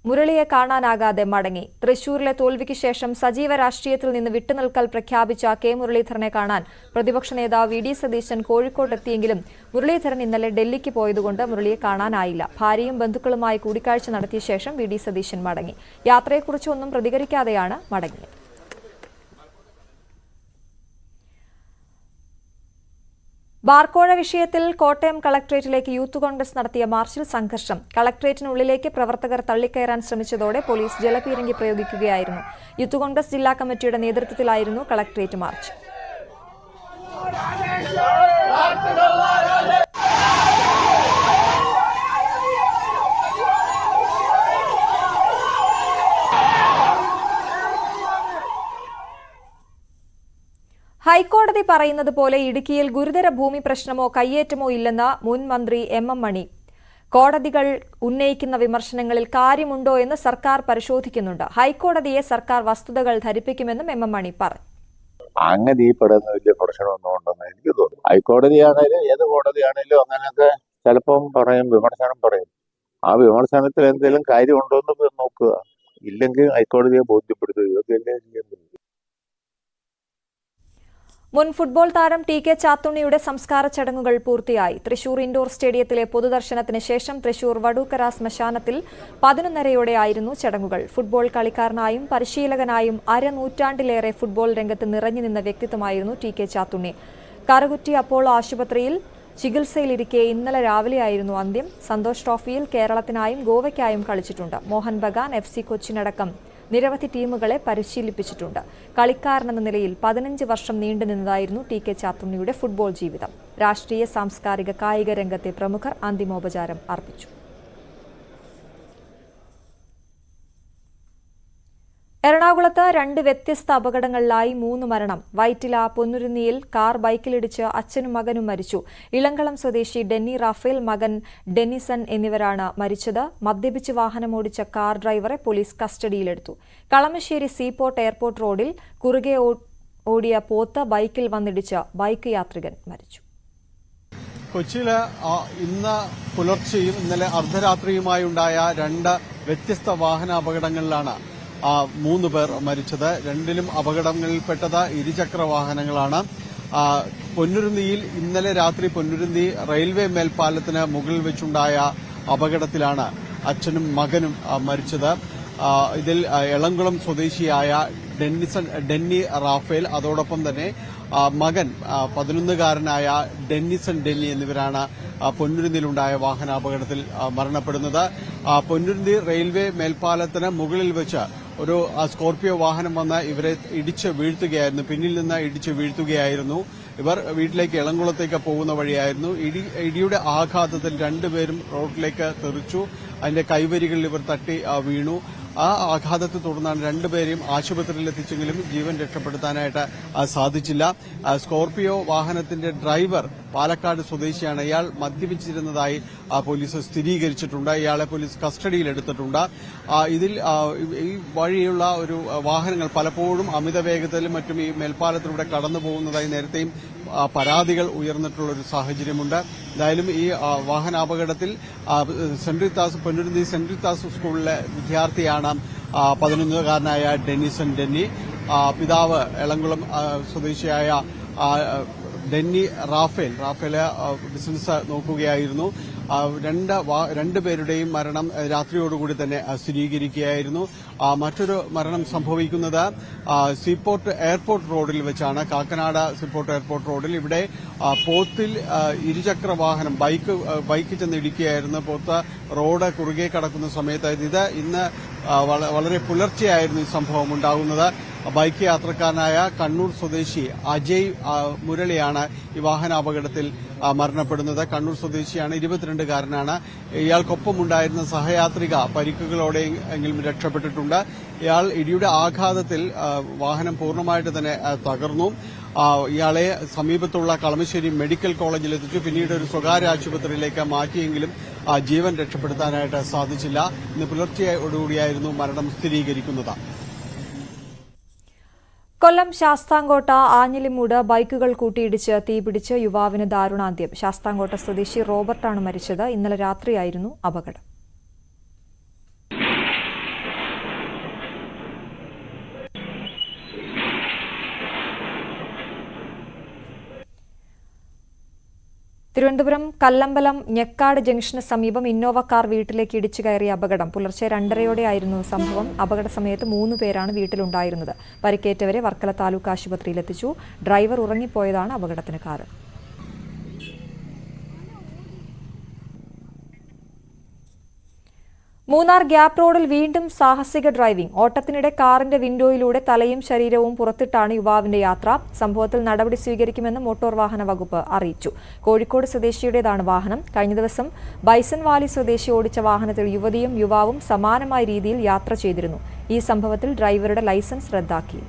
മുരളിയെ കാണാനാകാതെ മടങ്ങി. തൃശൂരിലെ തോൽവിക്ക് ശേഷം സജീവ രാഷ്ട്രീയത്തിൽ നിന്ന് വിട്ടുനിൽക്കൽ പ്രഖ്യാപിച്ച കെ മുരളീധരനെ കാണാൻ പ്രതിപക്ഷ നേതാവ് VD സതീശൻ കോഴിക്കോട്ടെത്തിയെങ്കിലും മുരളീധരൻ ഇന്നലെ ഡൽഹിക്ക് പോയതുകൊണ്ട് മുരളിയെ കാണാനായില്ല. ഭാര്യയും ബന്ധുക്കളുമായി കൂടിക്കാഴ്ച നടത്തിയ ശേഷം VD സതീശൻ മടങ്ങി. യാത്രയെക്കുറിച്ച് ഒന്നും പ്രതികരിക്കാതെയാണ് മടങ്ങിയത്. ബാർക്കോഴ വിഷയത്തിൽ കോട്ടയം കളക്ടറേറ്റിലേക്ക് യൂത്ത് കോൺഗ്രസ് നടത്തിയ മാർച്ചിൽ സംഘർഷം. കളക്ടറേറ്റിനുള്ളിലേക്ക് പ്രവർത്തകർ തള്ളിക്കയറാൻ ശ്രമിച്ചതോടെ പോലീസ് ജലപീരങ്കി പ്രയോഗിക്കുകയായിരുന്നു. യൂത്ത് കോൺഗ്രസ് ജില്ലാ കമ്മിറ്റിയുടെ നേതൃത്വത്തിലായിരുന്നു കളക്ടറേറ്റ് മാർച്ച്. ഹൈക്കോടതി പറയുന്നത് പോലെ ഇടുക്കിയിൽ ഗുരുതര ഭൂമി പ്രശ്നമോ കയ്യേറ്റമോ ഇല്ലെന്ന് മുൻ മന്ത്രി MM മണി. കോടതികൾ ഉന്നയിക്കുന്ന വിമർശനങ്ങളിൽ കാര്യമുണ്ടോ എന്ന് സർക്കാർ പരിശോധിക്കുന്നുണ്ട്. ഹൈക്കോടതിയെ സർക്കാർ വസ്തുതകൾ ധരിപ്പിക്കുമെന്നും MM മണി പറഞ്ഞു. അങ്ങനെ ഈ പെടുന്ന വലിയ പ്രശ്നമൊന്നും ഉണ്ടെന്ന് എനിക്ക് തോന്നുന്നു. ഹൈക്കോടതിയാണേലും ഏത് കോടതിയാണേലും അങ്ങനെയൊക്കെ ചിലപ്പം വിമർശനം പറയും. ആ വിമർശനത്തിൽ എന്തെങ്കിലും കാര്യമുണ്ടോ എന്ന് നോക്കുക. ഇല്ലെങ്കിൽ ഹൈക്കോടതിയെ ബോധ്യപ്പെടുത്തുക. ഇതൊക്കെയല്ലേ ചെയ്യുന്നത്. മുൻ ഫുട്ബോൾ താരം TK ചാത്തുണ്ണിയുടെ സംസ്കാര ചടങ്ങുകൾ പൂർത്തിയായി. തൃശൂർ ഇൻഡോർ സ്റ്റേഡിയത്തിലെ പൊതുദർശനത്തിന് ശേഷം തൃശൂർ വടൂക്കര ശ്മശാനത്തിൽ 11:30യോടെയായിരുന്നു ചടങ്ങുകൾ. ഫുട്ബോൾ കളിക്കാരനായും പരിശീലകനായും അരനൂറ്റാണ്ടിലേറെ ഫുട്ബോൾ രംഗത്ത് നിറഞ്ഞു നിന്ന വ്യക്തിത്വമായിരുന്നു TK ചാത്തുണ്ണി. കറുകുറ്റി അപ്പോളോ ആശുപത്രിയിൽ ചികിത്സയിലിരിക്കെ ഇന്നലെ രാവിലെയായിരുന്നു അന്ത്യം. സന്തോഷ് ട്രോഫിയിൽ കേരളത്തിനായും ഗോവയ്ക്കായും കളിച്ചിട്ടുണ്ട്. മോഹൻ ബഗാൻ, FC കൊച്ചിനടക്കം നിരവധി ടീമുകളെ പരിശീലിപ്പിച്ചിട്ടുണ്ട്. കളിക്കാരനെന്ന നിലയിൽ 15 വർഷം നീണ്ടുനിന്നതായിരുന്നു TK ചാത്തുണ്ണിയുടെ ഫുട്ബോൾ ജീവിതം. രാഷ്ട്രീയ, സാംസ്കാരിക, കായിക രംഗത്തെ പ്രമുഖർ അന്തിമോപചാരം അർപ്പിച്ചു. എറണാകുളത്ത് 2 വ്യത്യസ്ത അപകടങ്ങളിലായി 3 മരണം. വൈറ്റില പൊന്നുരുന്നിയിൽ കാർ ബൈക്കിലിടിച്ച് അച്ഛനും മകനും മരിച്ചു. ഇളങ്കളം സ്വദേശി ഡെന്നി റാഫേൽ, മകൻ ഡെന്നിസൺ എന്നിവരാണ് മരിച്ചത്. മദ്യപിച്ച് വാഹനമോടിച്ച കാർ ഡ്രൈവറെ പോലീസ് കസ്റ്റഡിയിലെടുത്തു. കളമശ്ശേരി സീപോർട്ട് എയർപോർട്ട് റോഡിൽ കുറുകെ ഓടിയ പോത്ത് ബൈക്കിൽ വന്നിടിച്ച് ബൈക്ക് യാത്രികൻ മരിച്ചു. കൊച്ചിയിൽ ഇന്ന് പുലർച്ചെയും ഇന്നലെ അർദ്ധരാത്രിയുമായി ഉണ്ടായ 2 വ്യത്യസ്ത വാഹനാപകടങ്ങളിലാണ് 3 പേർ മരിച്ചത്. 2ലും അപകടങ്ങളിൽപ്പെട്ടത് ഇരുചക്ര വാഹനങ്ങളാണ്. പൊന്നുരുന്നിയിൽ ഇന്നലെ രാത്രി പൊന്നുരുന്നി റെയിൽവേ മേൽപ്പാലത്തിന് മുകളിൽ വെച്ചുണ്ടായ അപകടത്തിലാണ് അച്ഛനും മകനും മരിച്ചത്. ഇതിൽ എളംകുളം സ്വദേശിയായ ഡെന്നി റാഫേൽ, അതോടൊപ്പം തന്നെ മകൻ 11-കാരനായ ഡെന്നിസൺ ഡെന്നി എന്നിവരാണ് പൊന്നുരുന്നിയിലുണ്ടായ വാഹനാപകടത്തിൽ മരണപ്പെടുന്നത്. പൊന്നുരുന്നി റെയിൽവേ മേൽപ്പാലത്തിന് മുകളിൽ വെച്ച് ഒരു സ്കോർപിയോ വാഹനം വന്ന് ഇവരെ ഇടിച്ച് വീഴ്ത്തുകയായിരുന്നു. പിന്നിൽ നിന്ന് ഇടിച്ച് വീഴ്ത്തുകയായിരുന്നു. ഇവർ വീട്ടിലേക്ക് എളംകുളത്തേക്ക് പോകുന്ന വഴിയായിരുന്നു. ഇടിയുടെ ആഘാതത്തിൽ 2 പേരും റോഡിലേക്ക് തെറിച്ചു. അതിന്റെ കൈവരികളിൽ ഇവർ തട്ടി വീണു. ആ ആഘാതത്തെ തുടർന്നാണ് 2 പേരെയും ആശുപത്രിയിൽ എത്തിച്ചെങ്കിലും ജീവൻ രക്ഷപ്പെടുത്താനായിട്ട് സാധിച്ചില്ല. സ്കോർപിയോ വാഹനത്തിന്റെ ഡ്രൈവർ പാലക്കാട് സ്വദേശിയാണ്. ഇയാൾ മദ്യപിച്ചിരുന്നതായി പോലീസ് സ്ഥിരീകരിച്ചിട്ടുണ്ട്. ഇയാളെ പോലീസ് കസ്റ്റഡിയിലെടുത്തിട്ടുണ്ട്. ഇതിൽ ഈ വഴിയുള്ള ഒരു വാഹനങ്ങൾ പലപ്പോഴും അമിത വേഗതയിലും മറ്റും ഈ മേൽപ്പാലത്തിലൂടെ കടന്നു പോകുന്നതായി നേരത്തെയും പരാതികൾ ഉയർന്നിട്ടുള്ള ഒരു സാഹചര്യമുണ്ട്. എന്തായാലും ഈ വാഹനാപകടത്തിൽ പൊന്നുരുന്നി സെന്റ് റീത്താസ് സ്കൂളിലെ വിദ്യാർത്ഥിയാണ് 11-കാരനായ ഡെന്നിസൺ ഡെന്നി. പിതാവ് എളംകുളം സ്വദേശിയായ ഡെന്നി റാഫേല് ബിസിനസ് നോക്കുകയായിരുന്നു. 2 പേരുടെയും മരണം രാത്രിയോടുകൂടി തന്നെ സ്ഥിരീകരിക്കുകയായിരുന്നു. മറ്റൊരു മരണം സംഭവിക്കുന്നത് സീപോർട്ട് എയർപോർട്ട് റോഡിൽ വെച്ചാണ്. കാക്കനാട് സീപോർട്ട് എയർപോർട്ട് റോഡിൽ ഇവിടെ പോത്തിൽ ഇരുചക്ര വാഹനം ബൈക്ക് ചെന്ന് ഇടിക്കുകയായിരുന്നു. പോത്ത് റോഡ് കുറുകെ കടക്കുന്ന സമയത്ത് ഇത് ഇന്ന് വളരെ പുലർച്ചെയായിരുന്നു ഈ സംഭവം ഉണ്ടാകുന്നത്. ബൈക്ക് യാത്രക്കാരനായ കണ്ണൂർ സ്വദേശി അജയ് മുരളിയാണ് ഈ വാഹനാപകടത്തിൽ മരണപ്പെടുന്നത്. കണ്ണൂർ സ്വദേശിയാണ്, 22-കാരനാണ്. ഇയാൾക്കൊപ്പമുണ്ടായിരുന്ന സഹയാത്രിക പരിക്കുകളോടെയെങ്കിലും രക്ഷപ്പെട്ടിട്ടുണ്ട്. ഇയാൾ ഇടിയുടെ ആഘാതത്തിൽ വാഹനം പൂർണ്ണമായിട്ട് തന്നെ തകർന്നു. ഇയാളെ സമീപത്തുള്ള കളമശ്ശേരി മെഡിക്കൽ കോളേജിൽ എത്തിച്ചു. പിന്നീട് ഒരു സ്വകാര്യ ആശുപത്രിയിലേക്ക് മാറ്റിയെങ്കിലും ജീവൻ രക്ഷപ്പെടുത്താനായിട്ട് സാധിച്ചില്ല. ഇന്ന് പുലർച്ചെയോടുകൂടിയായിരുന്നു മരണം സ്ഥിരീകരിക്കുന്നത്. കൊല്ലം ശാസ്താംകോട്ട ആഞ്ഞിലിമൂട് ബൈക്കുകൾ കൂട്ടിയിടിച്ച് തീപിടിച്ച് യുവാവിന് ദാരുണാന്ത്യം. ശാസ്താംകോട്ട സ്വദേശി റോബർട്ടാണ് മരിച്ചത്. ഇന്നലെ രാത്രിയായിരുന്നു അപകടം. തിരുവനന്തപുരം കല്ലമ്പലം ഞെക്കാട് ജംഗ്ഷന് സമീപം ഇന്നോവ കാർ വീട്ടിലേക്ക് ഇടിച്ചു കയറിയ അപകടം. പുലർച്ചെ 2:30 സംഭവം. അപകട സമയത്ത് 3 പേരാണ് വീട്ടിലുണ്ടായിരുന്നത്. പരിക്കേറ്റവരെ വർക്കല താലൂക്ക് ആശുപത്രിയിലെത്തിച്ചു. ഡ്രൈവർ ഉറങ്ങിപ്പോയതാണ് അപകടത്തിന് കാരണം. മൂന്നാർ ഗ്യാപ് റോഡിൽ വീണ്ടും സാഹസിക ഡ്രൈവിംഗ്. ഓട്ടത്തിനിടെ കാറിന്റെ വിൻഡോയിലൂടെ തലയും ശരീരവും പുറത്തിട്ടാണ് യുവാവിന്റെ യാത്ര. സംഭവത്തിൽ നടപടി സ്വീകരിക്കുമെന്ന് മോട്ടോർ വാഹന വകുപ്പ് അറിയിച്ചു. കോഴിക്കോട് സ്വദേശിയുടേതാണ് വാഹനം. കഴിഞ്ഞ ദിവസം ബൈസൺ വാലി സ്വദേശി ഓടിച്ച വാഹനത്തിൽ യുവതിയും യുവാവും സമാനമായ രീതിയിൽ യാത്ര ചെയ്തിരുന്നു. ഈ സംഭവത്തിൽ ഡ്രൈവറുടെ ലൈസൻസ് റദ്ദാക്കി.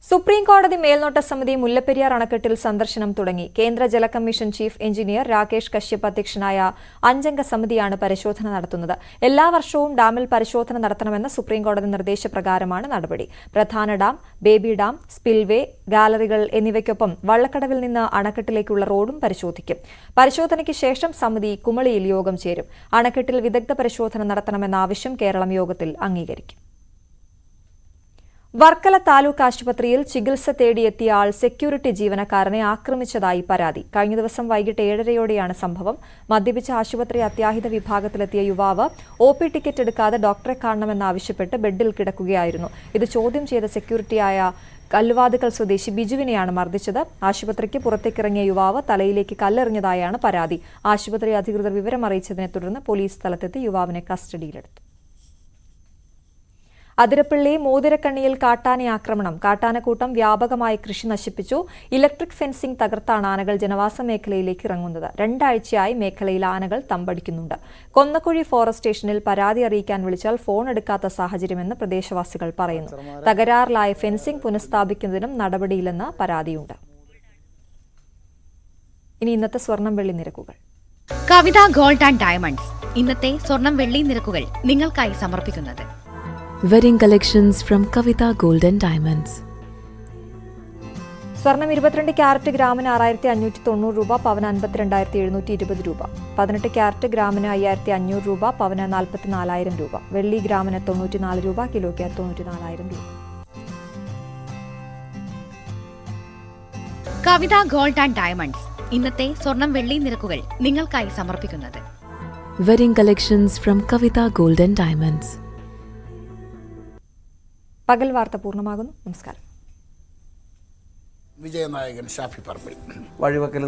സുപ്രീം കോടതി മേൽനോട്ട സമിതി മുല്ലപ്പെരിയാർ അണക്കെട്ടിൽ സന്ദർശനം തുടങ്ങി. കേന്ദ്ര ജല commission chief engineer Rakesh Kashyap അധ്യക്ഷനായ 5-അംഗ സമിതിയാണ് പരിശോധന നടത്തുന്നത്. എല്ലാ വർഷവും ഡാമിൽ പരിശോധന നടത്തണമെന്ന സുപ്രീം കോടതി നിർദ്ദേശപ്രകാരമാണ് നടപടി. പ്രധാന ഡാം, ബേബി ഡാം, സ്പിൽവേ, ഗാലറികൾ എന്നിവയ്ക്കൊപ്പം വള്ളക്കടവിൽ നിന്ന് അണക്കെട്ടിലേക്കുള്ള റോഡും പരിശോധിക്കും. പരിശോധനയ്ക്ക് ശേഷം സമിതി കുമളിയിൽ യോഗം ചേരും. അണക്കെട്ടിൽ വിദഗ്ധ പരിശോധന നടത്തണമെന്ന ആവശ്യം കേരളം യോഗത്തിൽ അംഗീകരിക്കും. വർക്കല താലൂക്ക് ആശുപത്രിയിൽ ചികിത്സ തേടിയെത്തിയ ആൾ സെക്യൂരിറ്റി ജീവനക്കാരനെ ആക്രമിച്ചതായി പരാതി. കഴിഞ്ഞ ദിവസം വൈകിട്ട് 7:30 സംഭവം. മദ്യപിച്ച ആശുപത്രി അത്യാഹിത വിഭാഗത്തിലെത്തിയ യുവാവ് OP ടിക്കറ്റ് എടുക്കാതെ ഡോക്ടറെ കാണണമെന്നാവശ്യപ്പെട്ട് ബെഡിൽ കിടക്കുകയായിരുന്നു. ഇത് ചോദ്യം ചെയ്ത സെക്യൂരിറ്റിയായ കല്ലുവാതുക്കൽ സ്വദേശി ബിജുവിനെയാണ് മർദ്ദിച്ചത്. ആശുപത്രിക്ക് പുറത്തേക്കിറങ്ങിയ യുവാവ് തലയിലേക്ക് കല്ലെറിഞ്ഞതായാണ് പരാതി. ആശുപത്രി അധികൃതർ വിവരം അറിയിച്ചതിനെ തുടർന്ന് പോലീസ് സ്ഥലത്തെത്തി യുവാവിനെ കസ്റ്റഡിയിലെടുത്തു. അതിരപ്പള്ളി മോതിരക്കണ്ണിയിൽ കാട്ടാന ആക്രമണം. കാട്ടാനക്കൂട്ടം വ്യാപകമായി കൃഷി നശിപ്പിച്ചു. ഇലക്ട്രിക് ഫെൻസിംഗ് തകർത്താണ് ആനകൾ ജനവാസ മേഖലയിലേക്ക് ഇറങ്ങുന്നത്. 2 ആഴ്ചയായി മേഖലയിൽ ആനകൾ തമ്പടിക്കുന്നുണ്ട്. കൊന്നക്കുഴി ഫോറസ്റ്റ് സ്റ്റേഷനിൽ പരാതി അറിയിക്കാൻ വിളിച്ചാൽ ഫോൺ എടുക്കാത്ത സാഹചര്യമെന്ന് പ്രദേശവാസികൾ പറയുന്നു. തകരാറിലായ ഫെൻസിംഗ് പുനഃസ്ഥാപിക്കുന്നതിനും നടപടിയില്ലെന്ന് പരാതിയുണ്ട്. ഇനി ഇന്നത്തെ സ്വർണം വെള്ളി നിരക്കുകൾ. കവിത ഗോൾഡ് ആൻഡ് ഡയമണ്ട്സ് ഇന്നത്തെ സ്വർണം വെള്ളി നിരക്കുകൾ നിങ്ങൾക്കായി സമർപ്പിക്കുന്നത് wedding collections from Kavitha gold and diamonds. സ്വർണം 22 ക്യാരറ്റ് ഗ്രാമിന് 6590 രൂപ, പവന് 52,720 രൂപ. 18 ക്യാരറ്റ് ഗ്രാമിന് 5500 രൂപ, പവന് 44,000 രൂപ. വെള്ളി ഗ്രാമിന് 94 രൂപ, കിലോയ്ക്ക് 94,000 രൂപ. കവിത ഗോൾഡ് ആൻഡ് ഡയമണ്ട്സ് ഇന്നത്തെ സ്വർണം വെള്ളി നിരക്കുകൾ നിങ്ങൾക്കായി സമർപ്പിക്കുന്നത് wedding collections from Kavitha gold and diamonds. പകൽ വാർത്ത പൂർണ്ണമാകുന്നു. നമസ്കാരം. വിജയനായകൻ ഷാഫി പറമ്പിൽ വഴിവക്കൽ